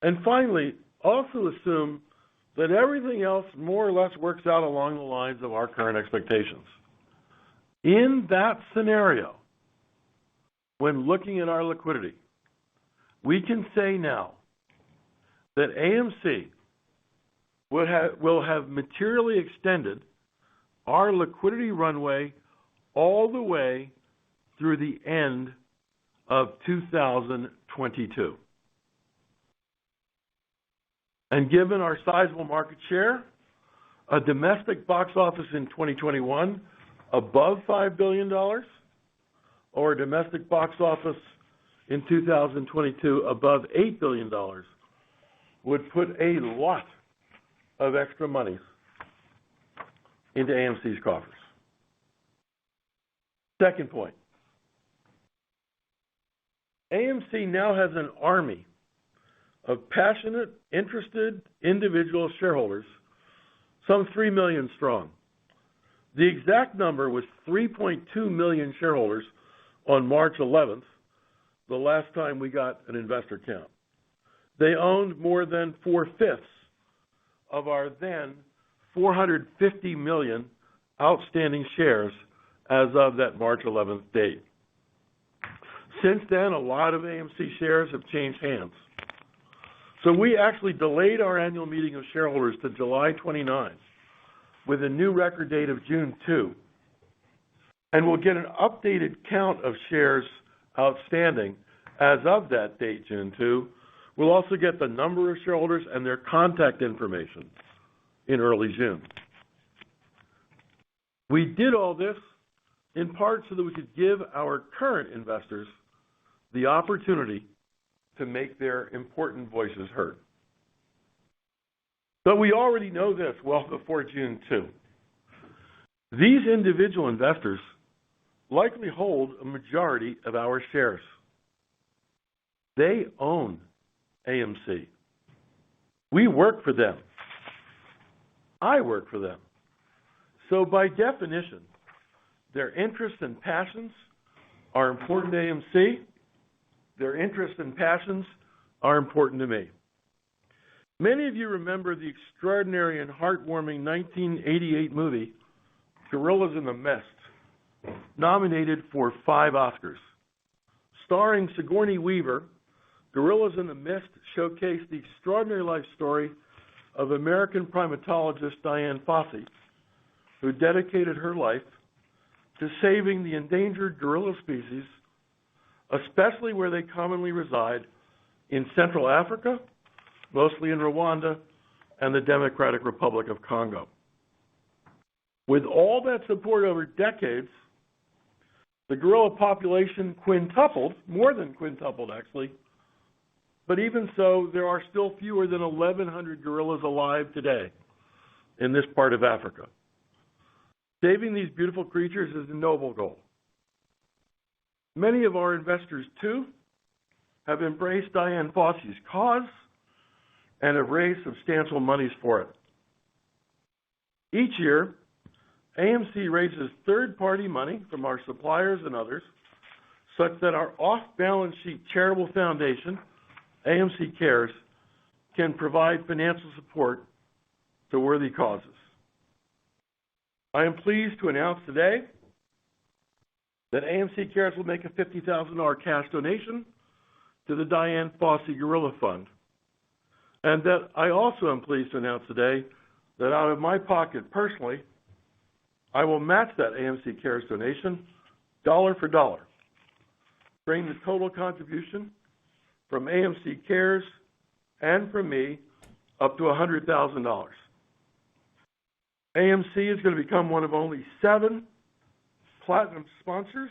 And finally, also assume that everything else more or less works out along the lines of our current expectations. In that scenario, when looking at our liquidity, we can say now that AMC will have materially extended our liquidity runway all the way through the end of 2022. And given our sizable market share, a domestic box office in 2021 above $5 billion, or a domestic box office in 2022 above $8 billion, would put a lot of extra monies into AMC's coffers. Second point, AMC now has an army of passionate, interested individual shareholders, some 3 million strong. The exact number was 3.2 million shareholders on March 11th, the last time we got an investor count. They owned more than 4/5 of our then 450 million outstanding shares as of that March 11th date. Since then, a lot of AMC shares have changed hands. So we actually delayed our annual meeting of shareholders to July 29 with a new record date of June 2. And we'll get an updated count of shares outstanding as of that date, June 2. We'll also get the number of shareholders and their contact information in early June. We did all this in part so that we could give our current investors the opportunity to make their important voices heard. But we already know this well before June 2. These individual investors likely hold a majority of our shares. They own AMC. We work for them. I work for them. So by definition, their interests and passions are important to AMC. Their interests and passions are important to me. Many of you remember the extraordinary and heartwarming 1988 movie, Gorillas in the Mist, nominated for 5 Oscars. Starring Sigourney Weaver, Gorillas in the Mist showcased the extraordinary life story of American primatologist Dian Fossey, who dedicated her life to saving the endangered gorilla species, especially where they commonly reside in Central Africa, mostly in Rwanda, and the Democratic Republic of Congo. With all that support over decades, the gorilla population quintupled, more than quintupled actually, but even so, there are still fewer than 1,100 gorillas alive today in this part of Africa. Saving these beautiful creatures is a noble goal. Many of our investors, too, have embraced Dian Fossey's cause and have raised substantial monies for it. Each year, AMC raises third-party money from our suppliers and others, such that our off-balance sheet charitable foundation, AMC Cares, can provide financial support to worthy causes. I am pleased to announce today that AMC Cares will make a $50,000 cash donation to the Dian Fossey Gorilla Fund, and that I also am pleased to announce today that out of my pocket personally, I will match that AMC Cares donation dollar for dollar, bring the total contribution from AMC Cares and from me up to $100,000. AMC is going to become one of only 7 platinum sponsors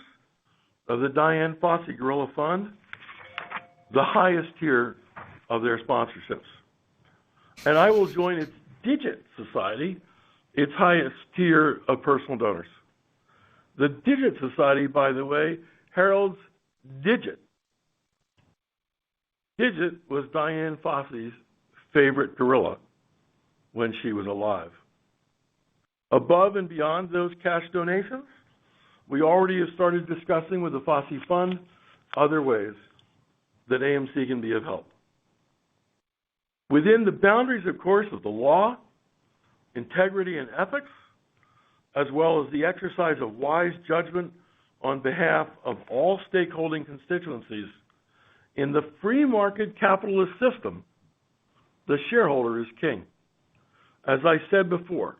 of the Dian Fossey Gorilla Fund, the highest tier of their sponsorships. And I will join its Digit Society, its highest tier of personal donors. The Digit Society, by the way, heralds Digit. Digit was Dian Fossey's favorite gorilla when she was alive. Above and beyond those cash donations, we already have started discussing with the Fossey Fund other ways that AMC can be of help. Within the boundaries, of course, of the law, integrity, and ethics, as well as the exercise of wise judgment on behalf of all stakeholding constituencies, in the free market capitalist system, the shareholder is king. As I said before,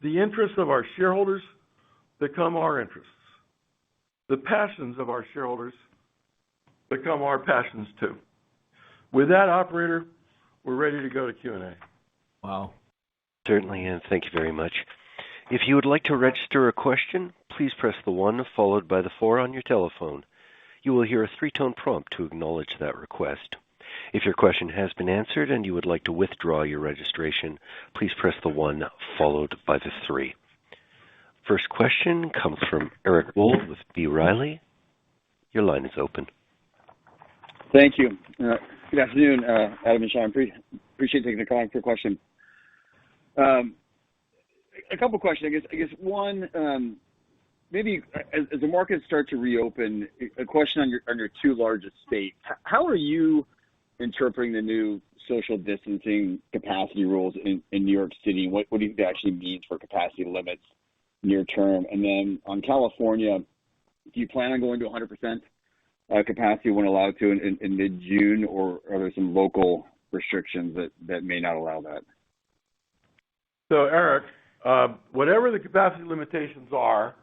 the interests of our shareholders become our interests. The passions of our shareholders become our passions too. With that, operator, we're ready to go to Q&A. Wow. Certainly, and thank you very much. If you would like to register a question, please press the 1 followed by the 4 on your telephone. You will hear a 3-tone prompt to acknowledge that request. If your question has been answered and you would like to withdraw your registration, please press the 1 followed by the 3. First question comes from Eric Wold with B. Riley. Your line is open. Thank you. Good afternoon, Adam and Sean. Appreciate taking the call for a question. A couple questions, I guess one, maybe as the markets start to reopen, a question on your 2 largest states. How are you interpreting the new social distancing capacity rules in New York City? What do you think that actually means for capacity limits near term? And then on California, do you plan on going to 100% capacity when allowed to in mid-June, or are there some local restrictions that may not allow that? So, Eric, whatever the capacity limitations are,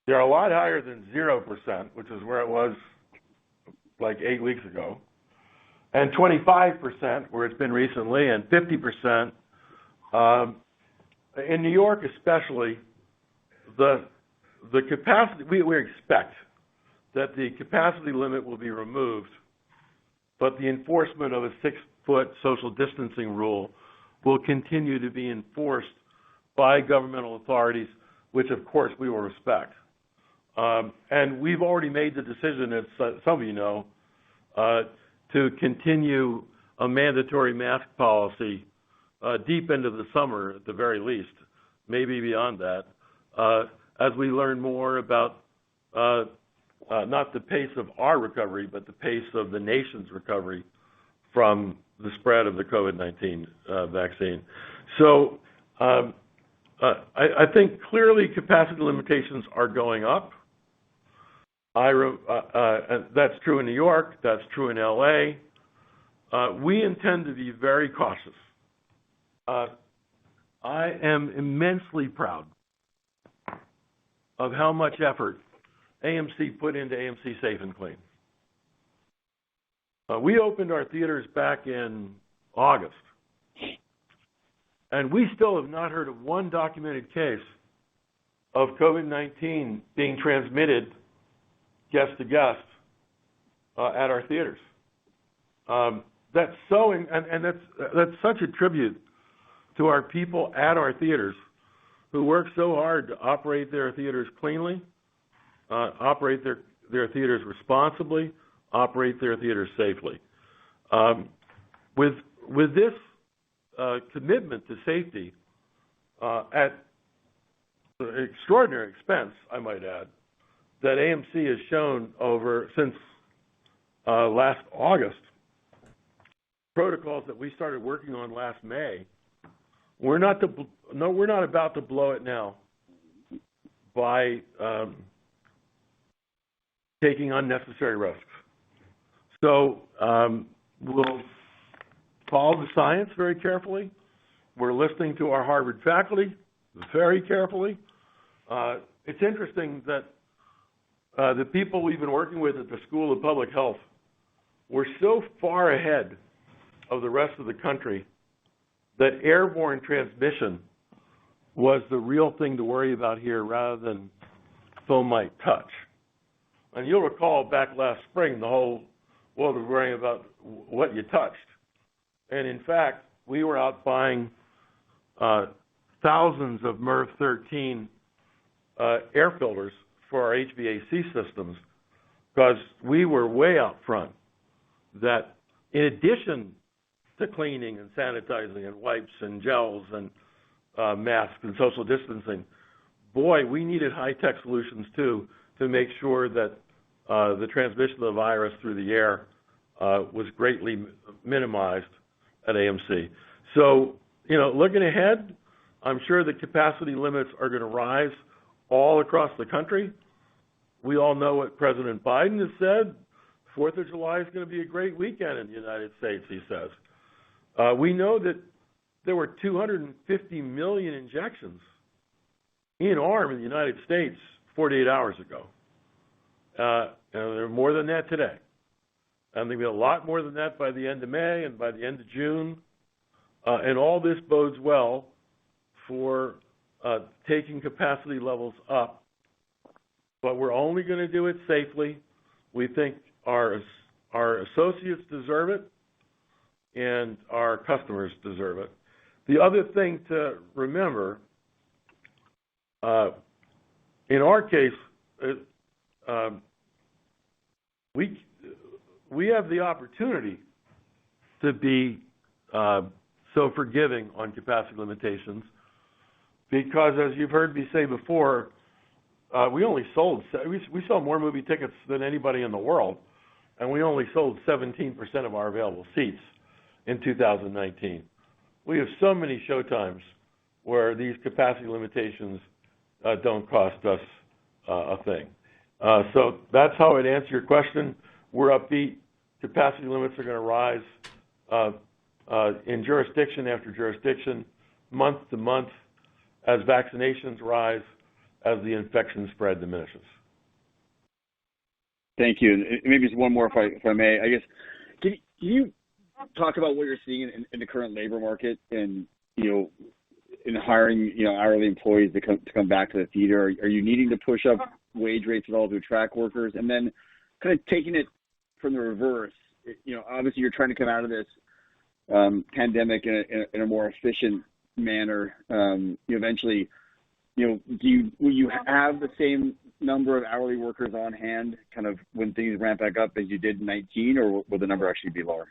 they're a lot higher than 0%, which is where it was like 8 weeks ago, and 25%, where it's been recently, and 50%. In New York especially, the capacity, we expect that the capacity limit will be removed, but the enforcement of a 6-foot social distancing rule will continue to be enforced by governmental authorities, which of course we will respect. And we've already made the decision, as some of you know, to continue a mandatory mask policy deep into the summer at the very least, maybe beyond that, as we learn more about not the pace of our recovery, but the pace of the nation's recovery from the spread of the COVID-19 vaccine. So I think clearly capacity limitations are going up. That's true in New York. That's true in LA. We intend to be very cautious. I am immensely proud of how much effort AMC put into AMC Safe and Clean. We opened our theaters back in August, and we still have not heard of one documented case of COVID-19 being transmitted guest to guest at our theaters. That's so, and that's such a tribute to our people at our theaters who work so hard to operate their theaters cleanly, operate their theaters responsibly, operate their theaters safely. With this commitment to safety at extraordinary expense, I might add, that AMC has shown since last August, protocols that we started working on last May. We're not about to blow it now by taking unnecessary risks. So we'll follow the science very carefully. We're listening to our Harvard faculty very carefully. It's interesting that the people we've been working with at the School of Public Health were so far ahead of the rest of the country that airborne transmission was the real thing to worry about here rather than fomite touch. And you'll recall back last spring, the whole world was worrying about what you touched. And in fact, we were out buying thousands of MERV 13 air filters for our HVAC systems because we were way out front that in addition to cleaning and sanitizing and wipes and gels and masks and social distancing, boy, we needed high-tech solutions too to make sure that the transmission of the virus through the air was greatly minimized at AMC. So, looking ahead, I'm sure the capacity limits are going to rise all across the country. We all know what President Biden has said. 4th of July is going to be a great weekend in the United States, he says. We know that there were 250 million injections in arm in the United States 48 hours ago. And there are more than that today. And there'll be a lot more than that by the end of May and by the end of June. And all this bodes well for taking capacity levels up. But we're only going to do it safely. We think our associates deserve it and our customers deserve it. The other thing to remember, in our case, we have the opportunity to be so forgiving on capacity limitations because, as you've heard me say before, we sell more movie tickets than anybody in the world, and we only sold 17% of our available seats in 2019. We have so many showtimes where these capacity limitations don't cost us a thing. So that's how I'd answer your question. We're upbeat. Capacity limits are going to rise in jurisdiction after jurisdiction, month to month, as vaccinations rise, as the infection spread diminishes. Thank you. And maybe just one more, if I may. I guess, can you talk about what you're seeing in the current labor market and, in hiring, hourly employees to come back to the theater? Are you needing to push up wage rates at all to attract workers? And then kind of taking it from the reverse, obviously you're trying to come out of this pandemic in a more efficient manner. Eventually, will you have the same number of hourly workers on hand kind of when things ramp back up as you did in 19, or will the number actually be lower?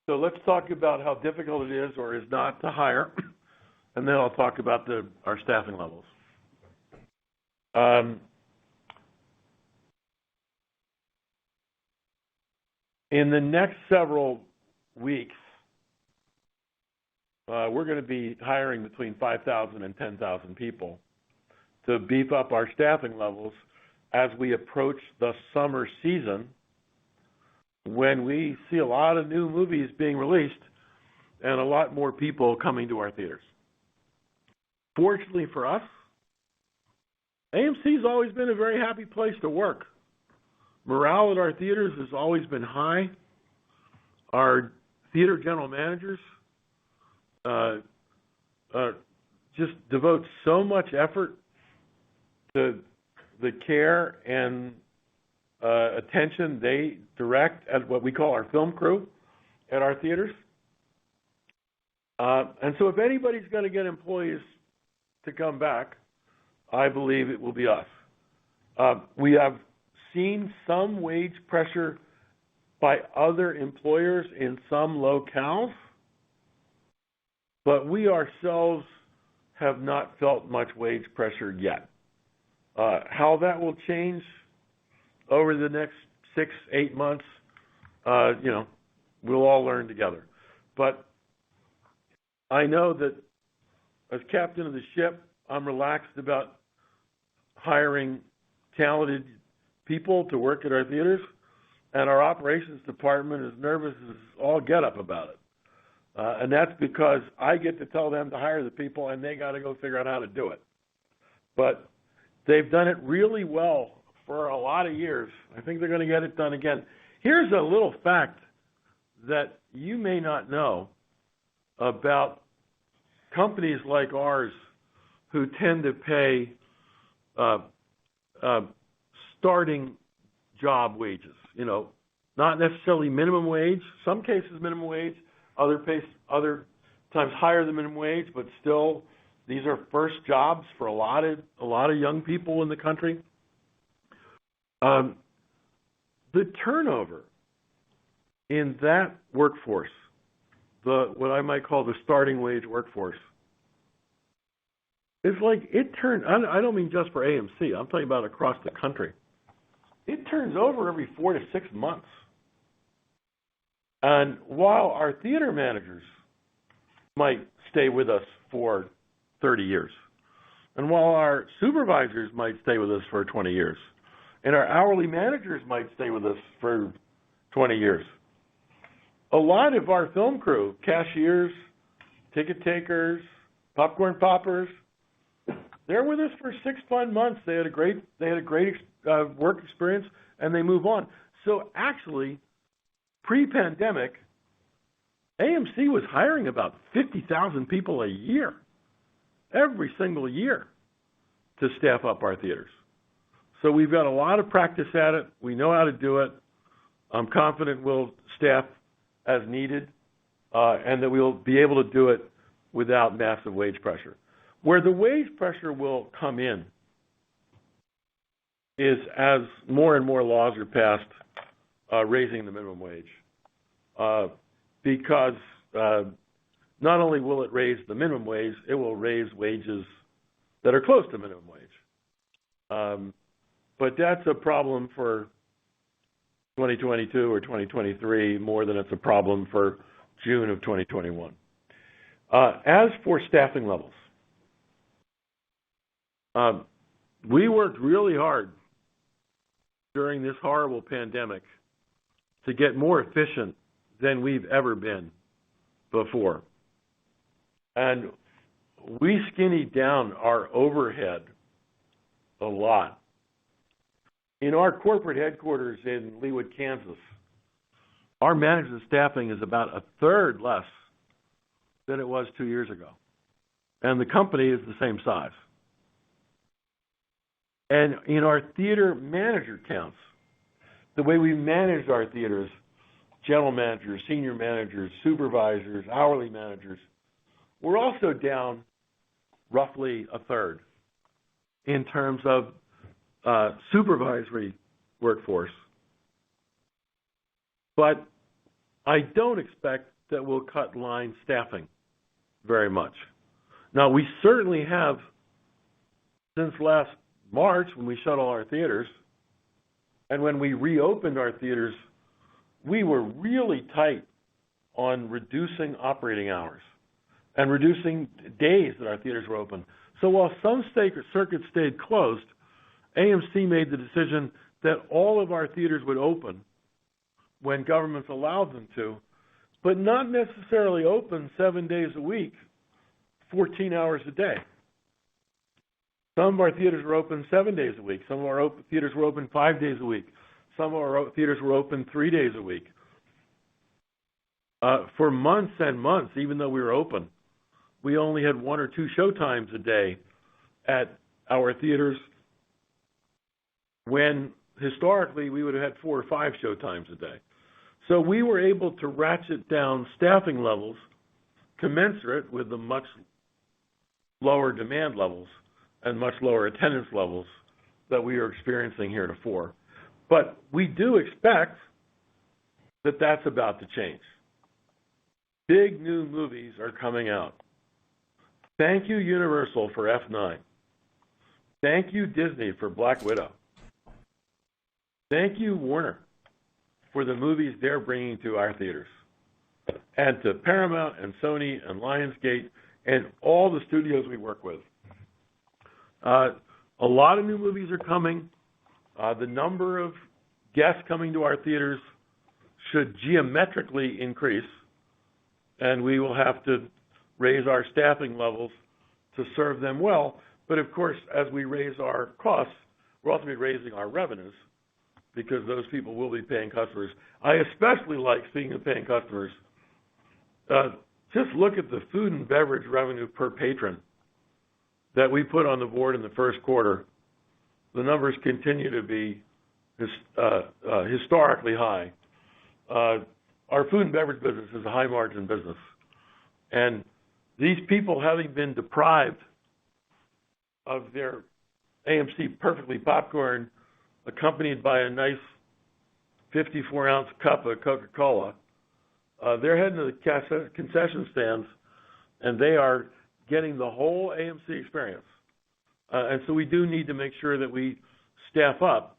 So let's talk about how difficult it is or is not to hire, and then I'll talk about our staffing levels. In the next several weeks, we're going to be hiring between 5,000 and 10,000 people to beef up our staffing levels as we approach the summer season, when we see a lot of new movies being released and a lot more people coming to our theaters. Fortunately for us, AMC's always been a very happy place to work. Morale at our theaters has always been high. Our theater general managers just devote so much effort to the care and attention they direct at what we call our film crew at our theaters. And so if anybody's going to get employees to come back, I believe it will be us. We have seen some wage pressure by other employers in some locales, but we ourselves have not felt much wage pressure yet. How that will change over the next 6-8 months, we'll all learn together. But I know that as captain of the ship, I'm relaxed about hiring talented people to work at our theaters, and our operations department is nervous as all get up about it. And that's because I get to tell them to hire the people, and they got to go figure out how to do it. But they've done it really well for a lot of years. I think they're going to get it done again. Here's a little fact that you may not know about companies like ours who tend to pay starting job wages, not necessarily minimum wage, some cases minimum wage, other times higher than minimum wage, but still these are first jobs for a lot of young people in the country. The turnover in that workforce, what I might call the starting wage workforce, is like I don't mean just for AMC, I'm talking about across the country. It turns over every 4 to 6 months. And while our theater managers might stay with us for 30 years, and while our supervisors might stay with us for 20 years, and our hourly managers might stay with us for 20 years, a lot of our film crew, cashiers, ticket takers, popcorn poppers, they're with us for 6 fun months. They had a great work experience, and they move on. So actually, pre-pandemic, AMC was hiring about 50,000 people a year, every single year, to staff up our theaters. So we've got a lot of practice at it. We know how to do it. I'm confident we'll staff as needed, and that we'll be able to do it without massive wage pressure. Where the wage pressure will come in is as more and more laws are passed raising the minimum wage. Because not only will it raise the minimum wage, it will raise wages that are close to minimum wage. But that's a problem for 2022 or 2023 more than it's a problem for June of 2021. As for staffing levels, we worked really hard during this horrible pandemic to get more efficient than we've ever been before. And we skinnied down our overhead a lot. In our corporate headquarters in Leawood, Kansas, our management staffing is about a third less than it was 2 years ago. And the company is the same size. And in our theater manager counts, the way we manage our theaters, general managers, senior managers, supervisors, hourly managers, we're also down roughly a third in terms of supervisory workforce. But I don't expect that we'll cut line staffing very much. Now, we certainly have, since last March when we shut all our theaters, and when we reopened our theaters, we were really tight on reducing operating hours and reducing days that our theaters were open. So while some circuits stayed closed, AMC made the decision that all of our theaters would open when governments allowed them to, but not necessarily open 7 days a week, 14 hours a day. Some of our theaters were open 7 days a week. Some of our theaters were open 5 days a week. Some of our theaters were open 3 days a week. For months and months, even though we were open, we only had 1 or 2 showtimes a day at our theaters, when historically we would have had 4 or 5 showtimes a day. So we were able to ratchet down staffing levels commensurate with the much lower demand levels and much lower attendance levels that we are experiencing heretofore. But we do expect that that's about to change. Big new movies are coming out. Thank you, Universal, for F9. Thank you, Disney, for Black Widow. Thank you, Warner, for the movies they're bringing to our theaters. And to Paramount and Sony and Lionsgate and all the studios we work with. A lot of new movies are coming. The number of guests coming to our theaters should geometrically increase, and we will have to raise our staffing levels to serve them well. But of course, as we raise our costs, we're also raising our revenues, because those people will be paying customers. I especially like, speaking of paying customers, just look at the food and beverage revenue per patron that we put on the board in the first quarter. The numbers continue to be historically high. Our food and beverage business is a high-margin business. And these people, having been deprived of their AMC Perfectly popcorn, accompanied by a nice 54-ounce cup of Coca-Cola, they're heading to the concession stands, and they are getting the whole AMC experience. And so we do need to make sure that we staff up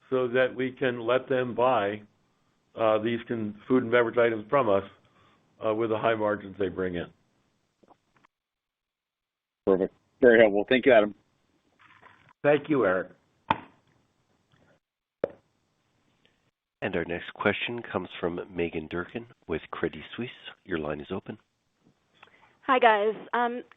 so that we can let them buy these food and beverage items from us with the high margins they bring in. Perfect. Very helpful. Thank you, Adam. Thank you, Eric. And our next question comes from Megan Durkin with Credit Suisse. Your line is open. Hi, guys.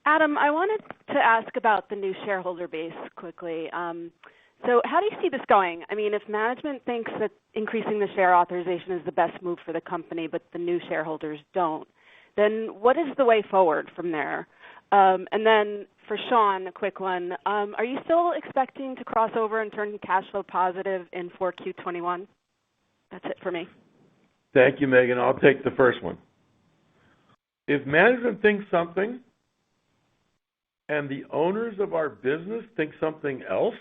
Adam, I wanted to ask about the new shareholder base quickly. So how do you see this going? I mean, if management thinks that increasing the share authorization is the best move for the company, but the new shareholders don't, then what is the way forward from there? And then for Sean, a quick one. Are you still expecting to cross over and turn cash flow positive in 4Q21? That's it for me. Thank you, Megan. I'll take the first one. If management thinks something and the owners of our business think something else,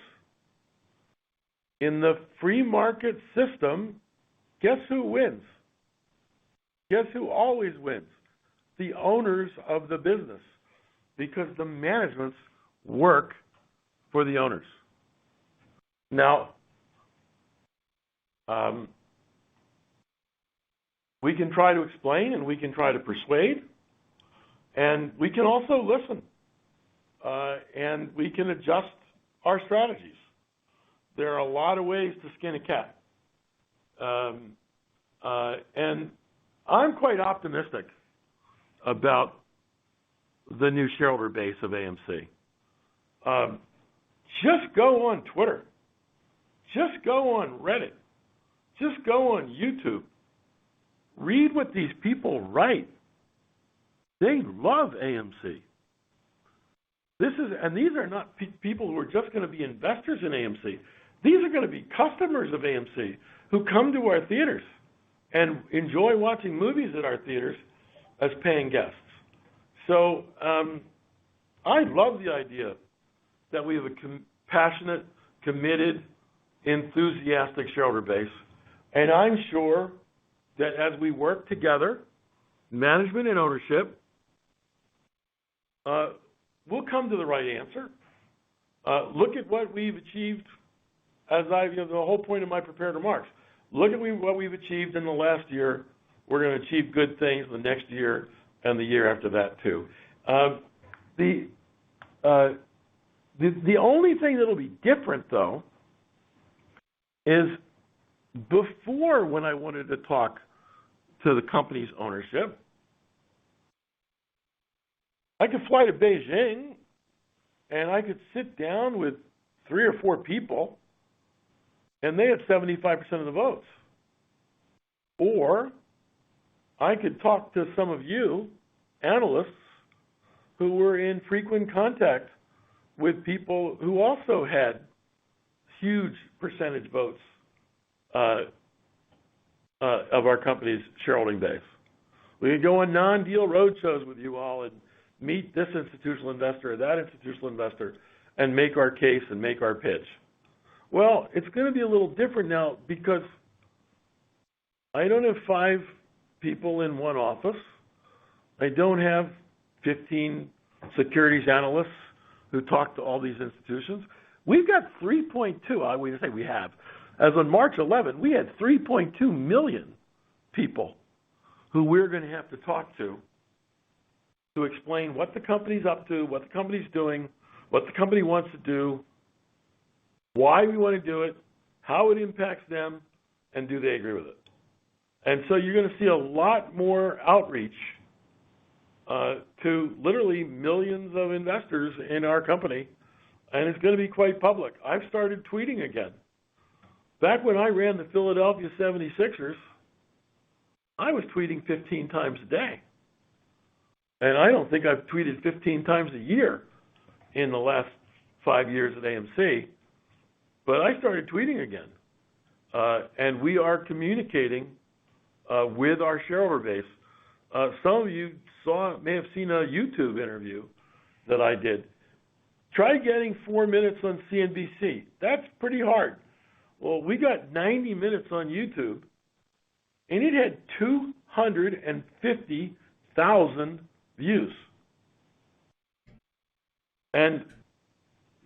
in the free market system, guess who wins? Guess who always wins? The owners of the business, because the managements work for the owners. Now, we can try to explain and we can try to persuade, And we can also listen, and we can adjust our strategies. There are a lot of ways to skin a cat. And I'm quite optimistic about the new shareholder base of AMC. Just go on Twitter. Just go on Reddit. Just go on YouTube. Read what these people write. They love AMC. These are not people who are just going to be investors in AMC. These are going to be customers of AMC who come to our theaters and enjoy watching movies at our theaters as paying guests. So I love the idea that we have a passionate, committed, enthusiastic shareholder base. And I'm sure that as we work together, management and ownership, we'll come to the right answer. Look at what we've achieved, the whole point of my prepared remarks. Look at what we've achieved in the last year. We're going to achieve good things the next year and the year after that too. The only thing that'll be different, though, is before, when I wanted to talk to the company's ownership, I could fly to Beijing and I could sit down with 3 or 4 people and they had 75% of the votes. Or I could talk to some of you, analysts, who were in frequent contact with people who also had huge percentage votes of our company's shareholding base. We could go on non-deal roadshows with you all and meet this institutional investor or that institutional investor and make our case and make our pitch. Well, it's going to be a little different now because I don't have 5 people in one office. I don't have 15 securities analysts who talk to all these institutions. We've got 3.2, we say we have. As on March 11, we had 3.2 million people who we're going to have to talk to explain what the company's up to, what the company's doing, what the company wants to do, why we want to do it, how it impacts them, and do they agree with it. And so you're going to see a lot more outreach to literally millions of investors in our company, and it's going to be quite public. I've started tweeting again. Back when I ran the Philadelphia 76ers, I was tweeting 15 times a day. And I don't think I've tweeted 15 times a year in the last 5 years at AMC, but I started tweeting again. And we are communicating with our shareholder base. Some of you may have seen a YouTube interview that I did. Try getting 4 minutes on CNBC. That's pretty hard. Well, we got 90 minutes on YouTube, and it had 250,000 views. And,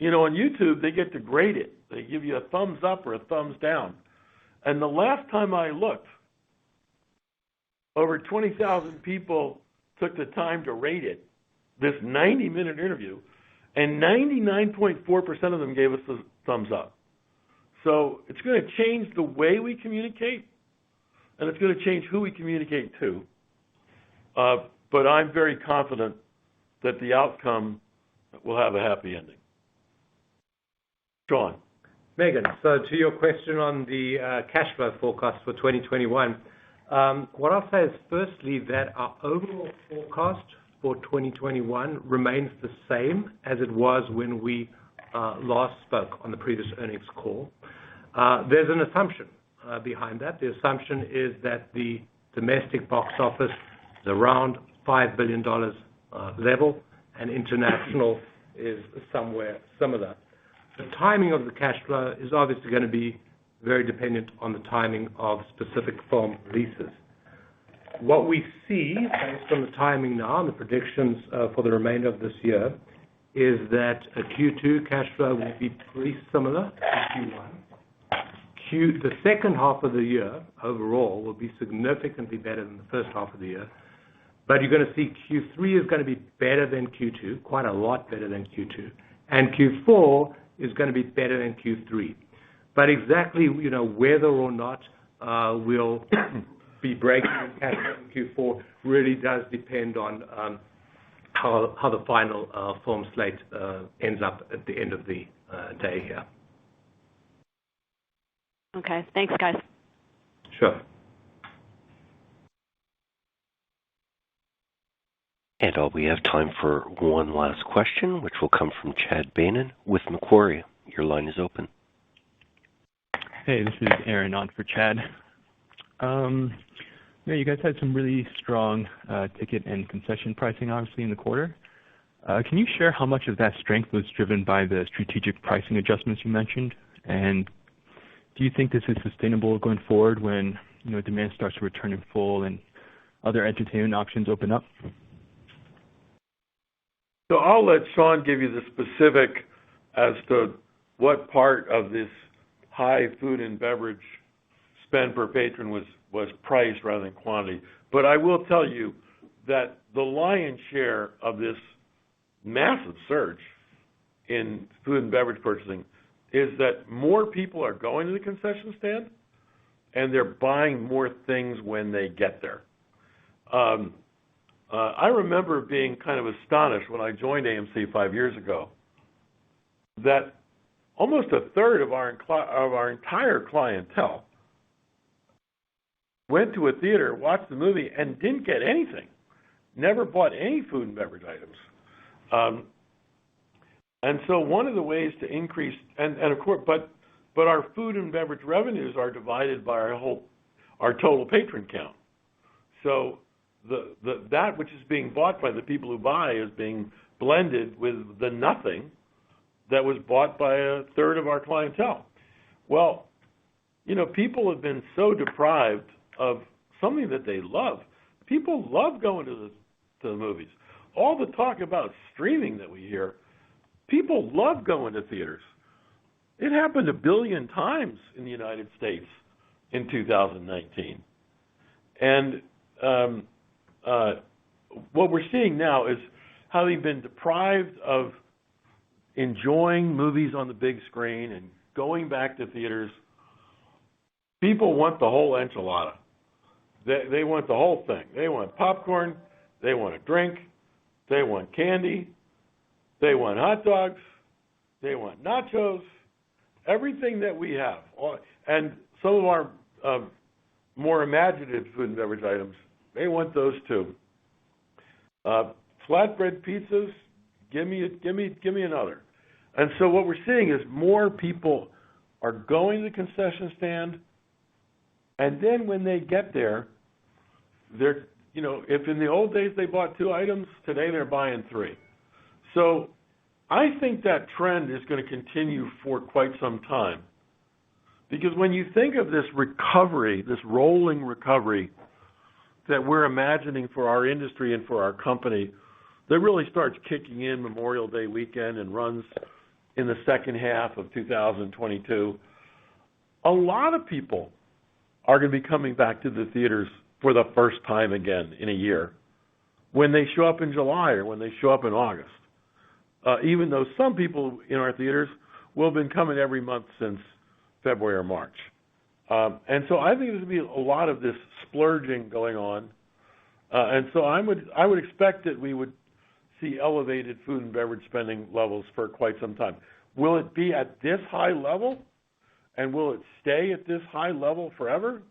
on YouTube, they get to grade it. They give you a thumbs up or a thumbs down. And the last time I looked, over 20,000 people took the time to rate it, this 90-minute interview, and 99.4% of them gave us the thumbs up. So it's going to change the way we communicate, and it's going to change who we communicate to. But I'm very confident that the outcome will have a happy ending. Sean. Megan, so to your question on the cash flow forecast for 2021, what I'll say is firstly that our overall forecast for 2021 remains the same as it was when we last spoke on the previous earnings call. There's an assumption behind that. The assumption is that the domestic box office is around $5 billion level, and international is somewhere similar. The timing of the cash flow is obviously going to be very dependent on the timing of specific film releases. What we see, based on the timing now and the predictions for the remainder of this year, is that a Q2 cash flow will be pretty similar to Q1. The second half of the year overall will be significantly better than the first half of the year. But you're going to see Q3 is going to be better than Q2, quite a lot better than Q2. And Q4 is going to be better than Q3. But exactly, whether or not we'll be breaking cash in Q4 really does depend on how the final film slate ends up at the end of the day here. Okay, thanks, guys. Sure. And we have time for one last question, which will come from Chad Beynon with Macquarie. Your line is open. Hey, this is Aaron on for Chad. You guys had some really strong ticket and concession pricing, obviously, in the quarter. Can you share how much of that strength was driven by the strategic pricing adjustments you mentioned? And do you think this is sustainable going forward when demand starts to return in full and other entertainment options open up? So I'll let Sean give you the specific as to what part of this high food and beverage spend per patron was price rather than quantity. But I will tell you that the lion's share of this massive surge in food and beverage purchasing is that more people are going to the concession stand and they're buying more things when they get there. I remember being kind of astonished when I joined AMC 5 years ago that almost a third of our entire clientele went to a theater, watched the movie, and didn't get anything. Never bought any food and beverage items. And so one of the ways to increase, and of course, but our food and beverage revenues are divided by our total patron count. So that which is being bought by the people who buy is being blended with the nothing that was bought by a third of our clientele. Well, people have been so deprived of something that they love. People love going to the movies. All the talk about streaming that we hear, people love going to theaters. It happened 1 billion times in the United States in 2019. And what we're seeing now is having been deprived of enjoying movies on the big screen and going back to theaters, people want the whole enchilada. They want the whole thing. They want popcorn. They want a drink. They want candy. They want hot dogs. They want nachos. Everything that we have. And some of our more imaginative food and beverage items, they want those too. Flatbread pizzas, give me another. And so what we're seeing is more people are going to the concession stand, and then when they get there, they're, if in the old days they bought 2 items, today they're buying 3. So I think that trend is going to continue for quite some time. Because when you think of this recovery, this rolling recovery that we're imagining for our industry and for our company, that really starts kicking in Memorial Day weekend and runs in the second half of 2022, a lot of people are going to be coming back to the theaters for the first time again in a year when they show up in July or when they show up in August. Even though some people in our theaters will have been coming every month since February or March. And so I think there's going to be a lot of this splurging going on. And so I would expect that we would see elevated food and beverage spending levels for quite some time. Will it be at this high level? And will it stay at this high level forever?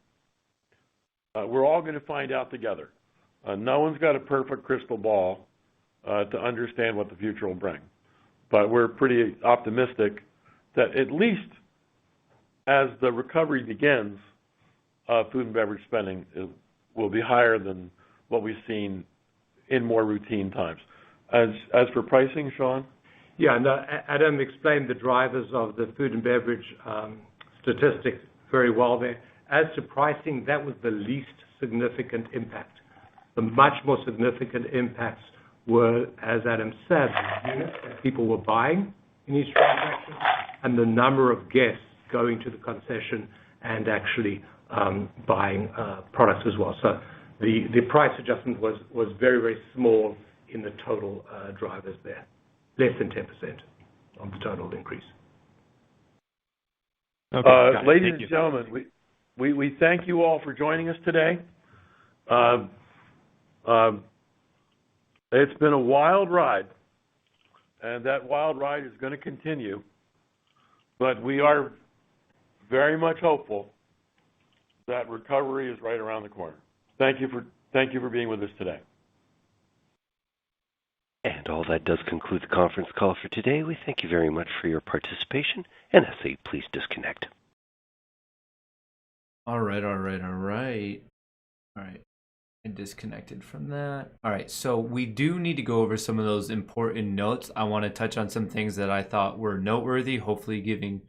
We're all going to find out together. No one's got a perfect crystal ball to understand what the future will bring. But we're pretty optimistic that at least as the recovery begins, food and beverage spending will be higher than what we've seen in more routine times. As for pricing, Sean? Yeah, no, Adam explained the drivers of the food and beverage statistics very well there. As to pricing, that was the least significant impact. The much more significant impacts were, as Adam said, the units that people were buying in each transaction and the number of guests going to the concession and actually buying products as well. So the price adjustment was very, very small in the total drivers there, less than 10% of the total increase. Okay, ladies Thank you. and gentlemen, we thank you all for joining us today. It's been a wild ride, and that wild ride is going to continue. But we are very much hopeful that recovery is right around the corner. Thank you for being with us today. And all that does conclude the conference call for today. We thank you very much for your participation, and ask that you please disconnect. All right. I disconnected from that. All right, so we do need to go over some of those important notes. I want to touch on some things that I thought were noteworthy, hopefully giving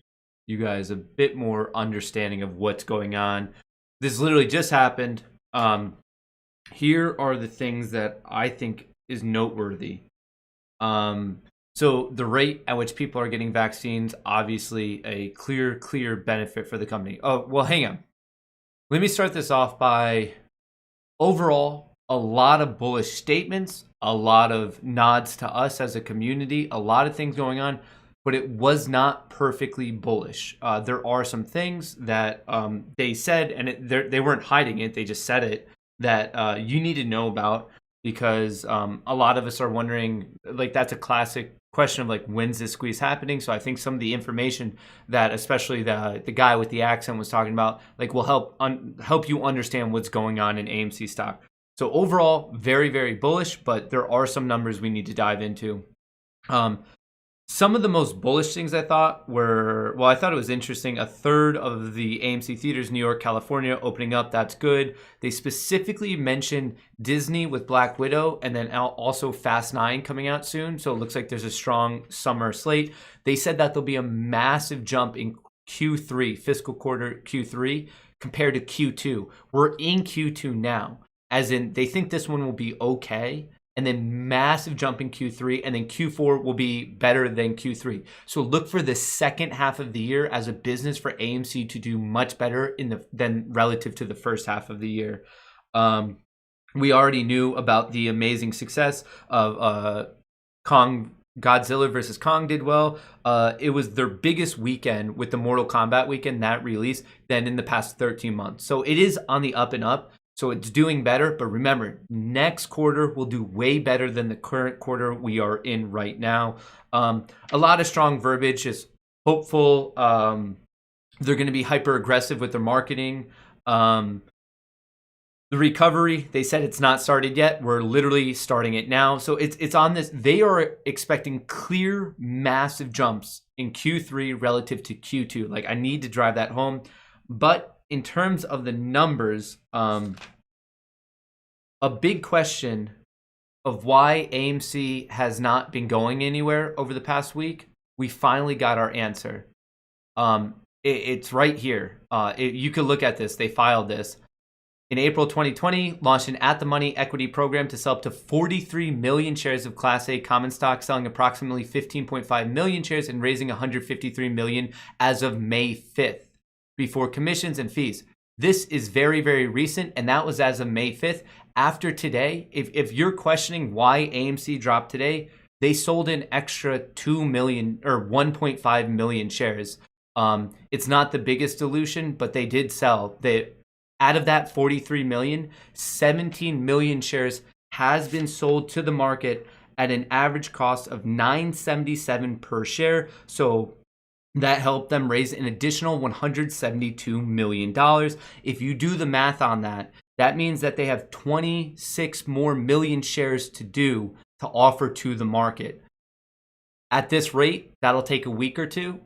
you guys a bit more understanding of what's going on. This literally just happened. Here are the things that I think is noteworthy. So the rate at which people are getting vaccines, obviously a clear benefit for the company. Oh, well, hang on. Let me start this off by overall, a lot of bullish statements, a lot of nods to us as a community, a lot of things going on, but it was not perfectly bullish. There are some things that they said, and they weren't hiding it, they just said it, that you need to know about, because a lot of us are wondering, like, that's a classic question of, like, when's this squeeze happening? So I think some of the information that especially the guy with the accent was talking about, like, will help you understand what's going on in AMC stock. So overall, very bullish, but there are some numbers we need to dive into. Some of the most bullish things I thought were, well, I thought it was interesting. A third of the AMC theaters, New York, California, opening up. That's good. They specifically mentioned Disney with Black Widow, and then also Fast 9 coming out soon. So it looks like there's a strong summer slate. They said that there'll be a massive jump in Q3, fiscal quarter Q3, compared to Q2. We're in Q2 now, as in they think this one will be okay, and then massive jump in Q3, and then Q4 will be better than Q3. So look for the second half of the year as a business for AMC to do much better than relative to the first half of the year. We already knew about the amazing success of Godzilla vs. Kong did well. It was their biggest weekend with the Mortal Kombat weekend, that release, than in the past 13 months. So it is on the up and up. So it's doing better, but remember, next quarter will do way better than the current quarter we are in right now. A lot of strong verbiage, is hopeful. They're going to be hyper aggressive with their marketing. The recovery, they said it's not started yet. We're literally starting it now. So it's on this. They are expecting clear, massive jumps in Q3 relative to Q2. Like, I need to drive that home. But in terms of the numbers, a big question of why AMC has not been going anywhere over the past week, we finally got our answer. It's right here. You could look at this. They filed this. In April 2020, launched an at-the-money equity program to sell up to 43 million shares of Class A common stock, selling approximately 15.5 million shares and raising $153 million as of May 5th. Before commissions and fees. This is very recent, and that was as of May 5th. After today, if you're questioning why AMC dropped today, they sold an extra 2 million or 1.5 million shares. It's not the biggest dilution, but they did sell. Out of that 43 million, 17 million shares has been sold to the market at an average cost of $9.77 per share. So that helped them raise an additional $172 million. If you do the math on that, that means that they have 26 more million shares to do to offer to the market. At this rate, that'll take a week or two.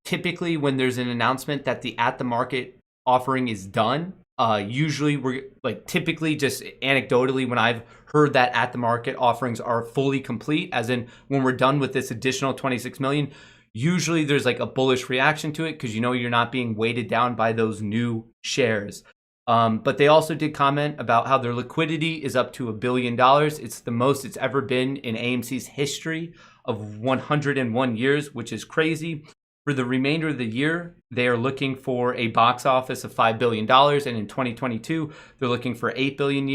Typically, when there's an announcement that the at-the-market offering is done, usually we're like, typically just anecdotally, when I've heard that at-the-market offerings are fully complete, as in when we're done with this additional 26 million, usually there's like a bullish reaction to it because you know you're not being weighted down by those new shares. But they also did comment about how their liquidity is up to $1 billion. It's the most it's ever been in AMC's history of 101 years, which is crazy. For the remainder of the year, they are looking for a box office of $5 billion. And in 2022, they're looking for $8 billion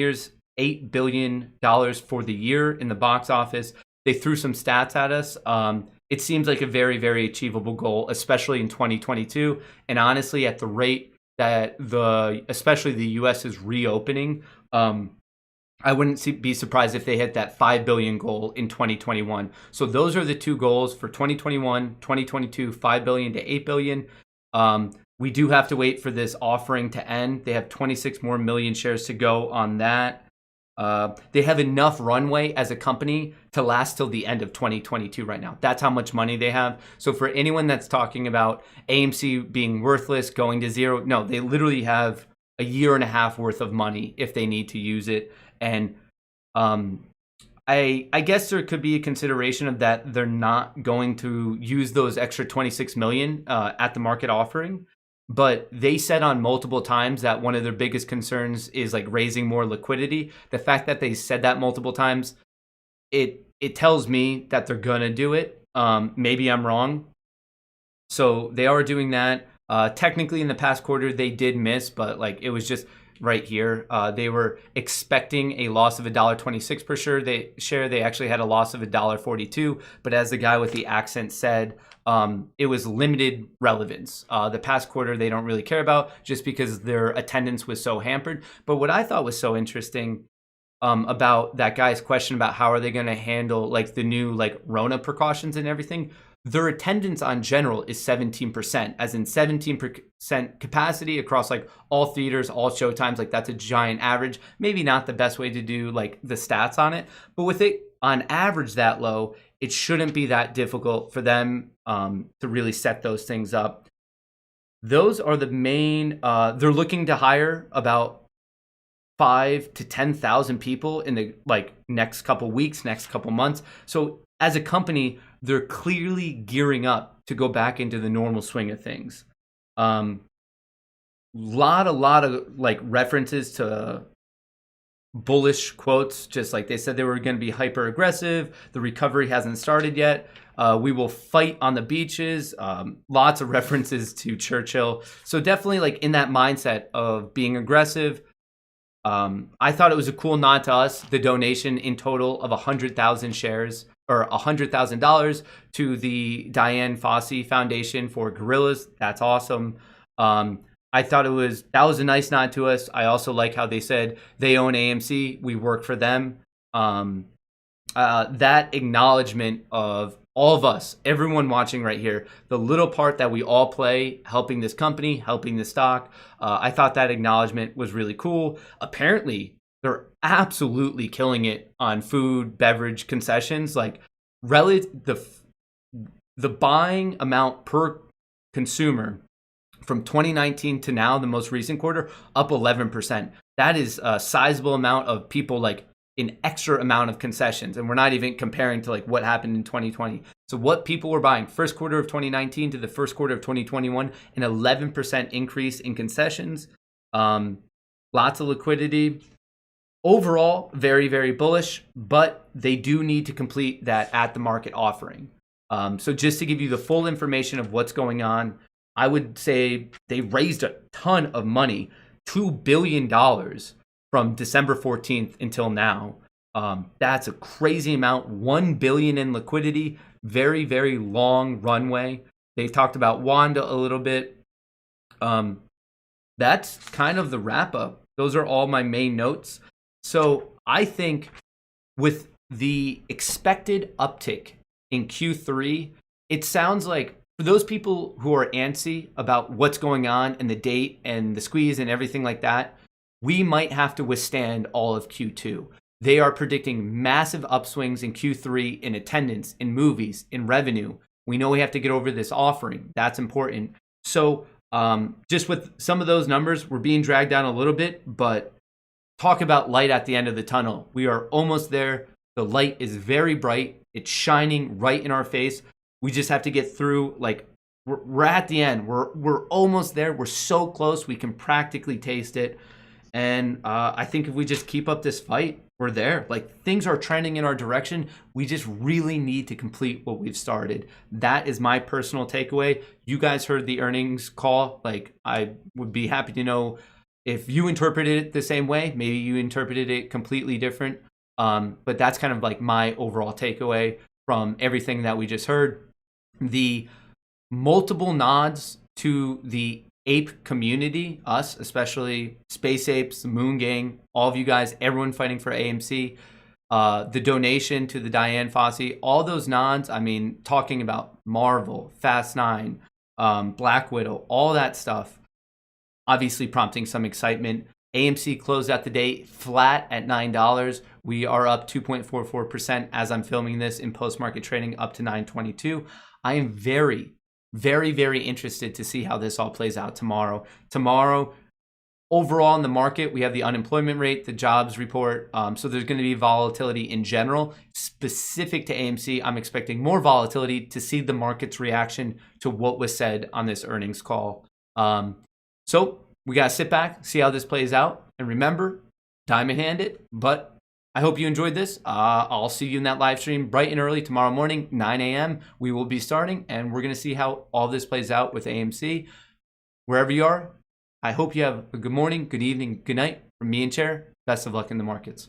for the year in the box office. They threw some stats at us. It seems like a very, very achievable goal, especially in 2022. And honestly, at the rate that especially the U.S. is reopening, I wouldn't be surprised if they hit that 5 billion goal in 2021. So those are the two goals for 2021, 2022, 5 billion to 8 billion. We do have to wait for this offering to end. They have 26 more million shares to go on that. They have enough runway as a company to last till the end of 2022 right now. That's how much money they have. So for anyone that's talking about AMC being worthless, going to zero, no, they literally have a year and a half worth of money if they need to use it. And I guess there could be a consideration of that they're not going to use those extra 26 million at the market offering. But they said on multiple times that one of their biggest concerns is like raising more liquidity. The fact that they said that multiple times, it tells me that they're gonna do it. Maybe I'm wrong. So they are doing that. Technically in the past quarter they did miss, but like it was just right here. They were expecting a loss of $1.26 per share. They actually had a loss of $1.42. But as the guy with the accent said, it was limited relevance. The past quarter they don't really care about just because their attendance was so hampered. But what I thought was so interesting about that guy's question about how are they going to handle like the new like Rona precautions and everything, their attendance on general is 17%, as in 17% capacity across like all theaters, all showtimes. Like that's a giant average. Maybe not the best way to do like the stats on it, but with it on average that low, it shouldn't be that difficult for them to really set those things up. Those are the main, they're looking to hire about 5,000 to 10,000 people in the like next couple weeks, next couple months. So as a company, they're clearly gearing up to go back into the normal swing of things. Lot of like references to bullish quotes, just like they said they were going to be hyper aggressive. The recovery hasn't started yet. We will fight on the beaches. Lots of references to Churchill. So definitely like in that mindset of being aggressive. I thought it was a cool nod to us, the donation in total of 100,000 shares or $100,000 to the Diane Fossey Foundation for Gorillas. That's awesome. I thought that was a nice nod to us. I also like how they said they own AMC. We work for them. That acknowledgement of all of us, everyone watching right here, the little part that we all play helping this company, helping the stock. I thought that acknowledgement was really cool. Apparently, they're absolutely killing it on food, beverage, concessions. Like the buying amount per consumer from 2019 to now, the most recent quarter, up 11%. That is a sizable amount of people like an extra amount of concessions. And we're not even comparing to like what happened in 2020. So what people were buying first quarter of 2019 to the first quarter of 2021, an 11% increase in concessions. Lots of liquidity. Overall, very, very bullish, but they do need to complete that at the market offering. So just to give you the full information of what's going on, I would say they raised a ton of money, $2 billion from December 14th until now. That's a crazy amount, $1 billion in liquidity, very, very long runway. They talked about Wanda a little bit. That's kind of the wrap up. Those are all my main notes. So I think with the expected uptick in Q3, it sounds like for those people who are antsy about what's going on and the date and the squeeze and everything like that, we might have to withstand all of Q2. They are predicting massive upswings in Q3 in attendance, in movies, in revenue. We know we have to get over this offering. That's important. So just with some of those numbers, we're being dragged down a little bit, but talk about light at the end of the tunnel. We are almost there. The light is very bright. It's shining right in our face. We just have to get through, like, we're at the end. We're almost there. We're so close. We can practically taste it. And I think if we just keep up this fight, we're there. Like, things are trending in our direction. We just really need to complete what we've started. That is my personal takeaway. You guys heard the earnings call. Like, I would be happy to know if you interpreted it the same way. Maybe you interpreted it completely different. But that's kind of like my overall takeaway from everything that we just heard. The multiple nods to the ape community, us, especially Space Apes, Moon Gang, all of you guys, everyone fighting for AMC, the donation to the Diane Fossey, all those nods, I mean, talking about Marvel, Fast 9, Black Widow, all that stuff, obviously prompting some excitement. AMC closed out the day flat at $9. We are up 2.44% as I'm filming this in post-market trading, up to $9.22. I am very, very interested to see how this all plays out tomorrow. Tomorrow, overall in the market, we have the unemployment rate, the jobs report. So there's going to be volatility in general. Specific to AMC, I'm expecting more volatility to see the market's reaction to what was said on this earnings call. So we got to sit back, see how this plays out. And remember, diamond handed, but I hope you enjoyed this. I'll see you in that live stream bright and early tomorrow morning, 9 a.m. We will be starting, and we're going to see how all this plays out with AMC. Wherever you are, I hope you have a good morning, good evening, good night. From me and Chair, best of luck in the markets.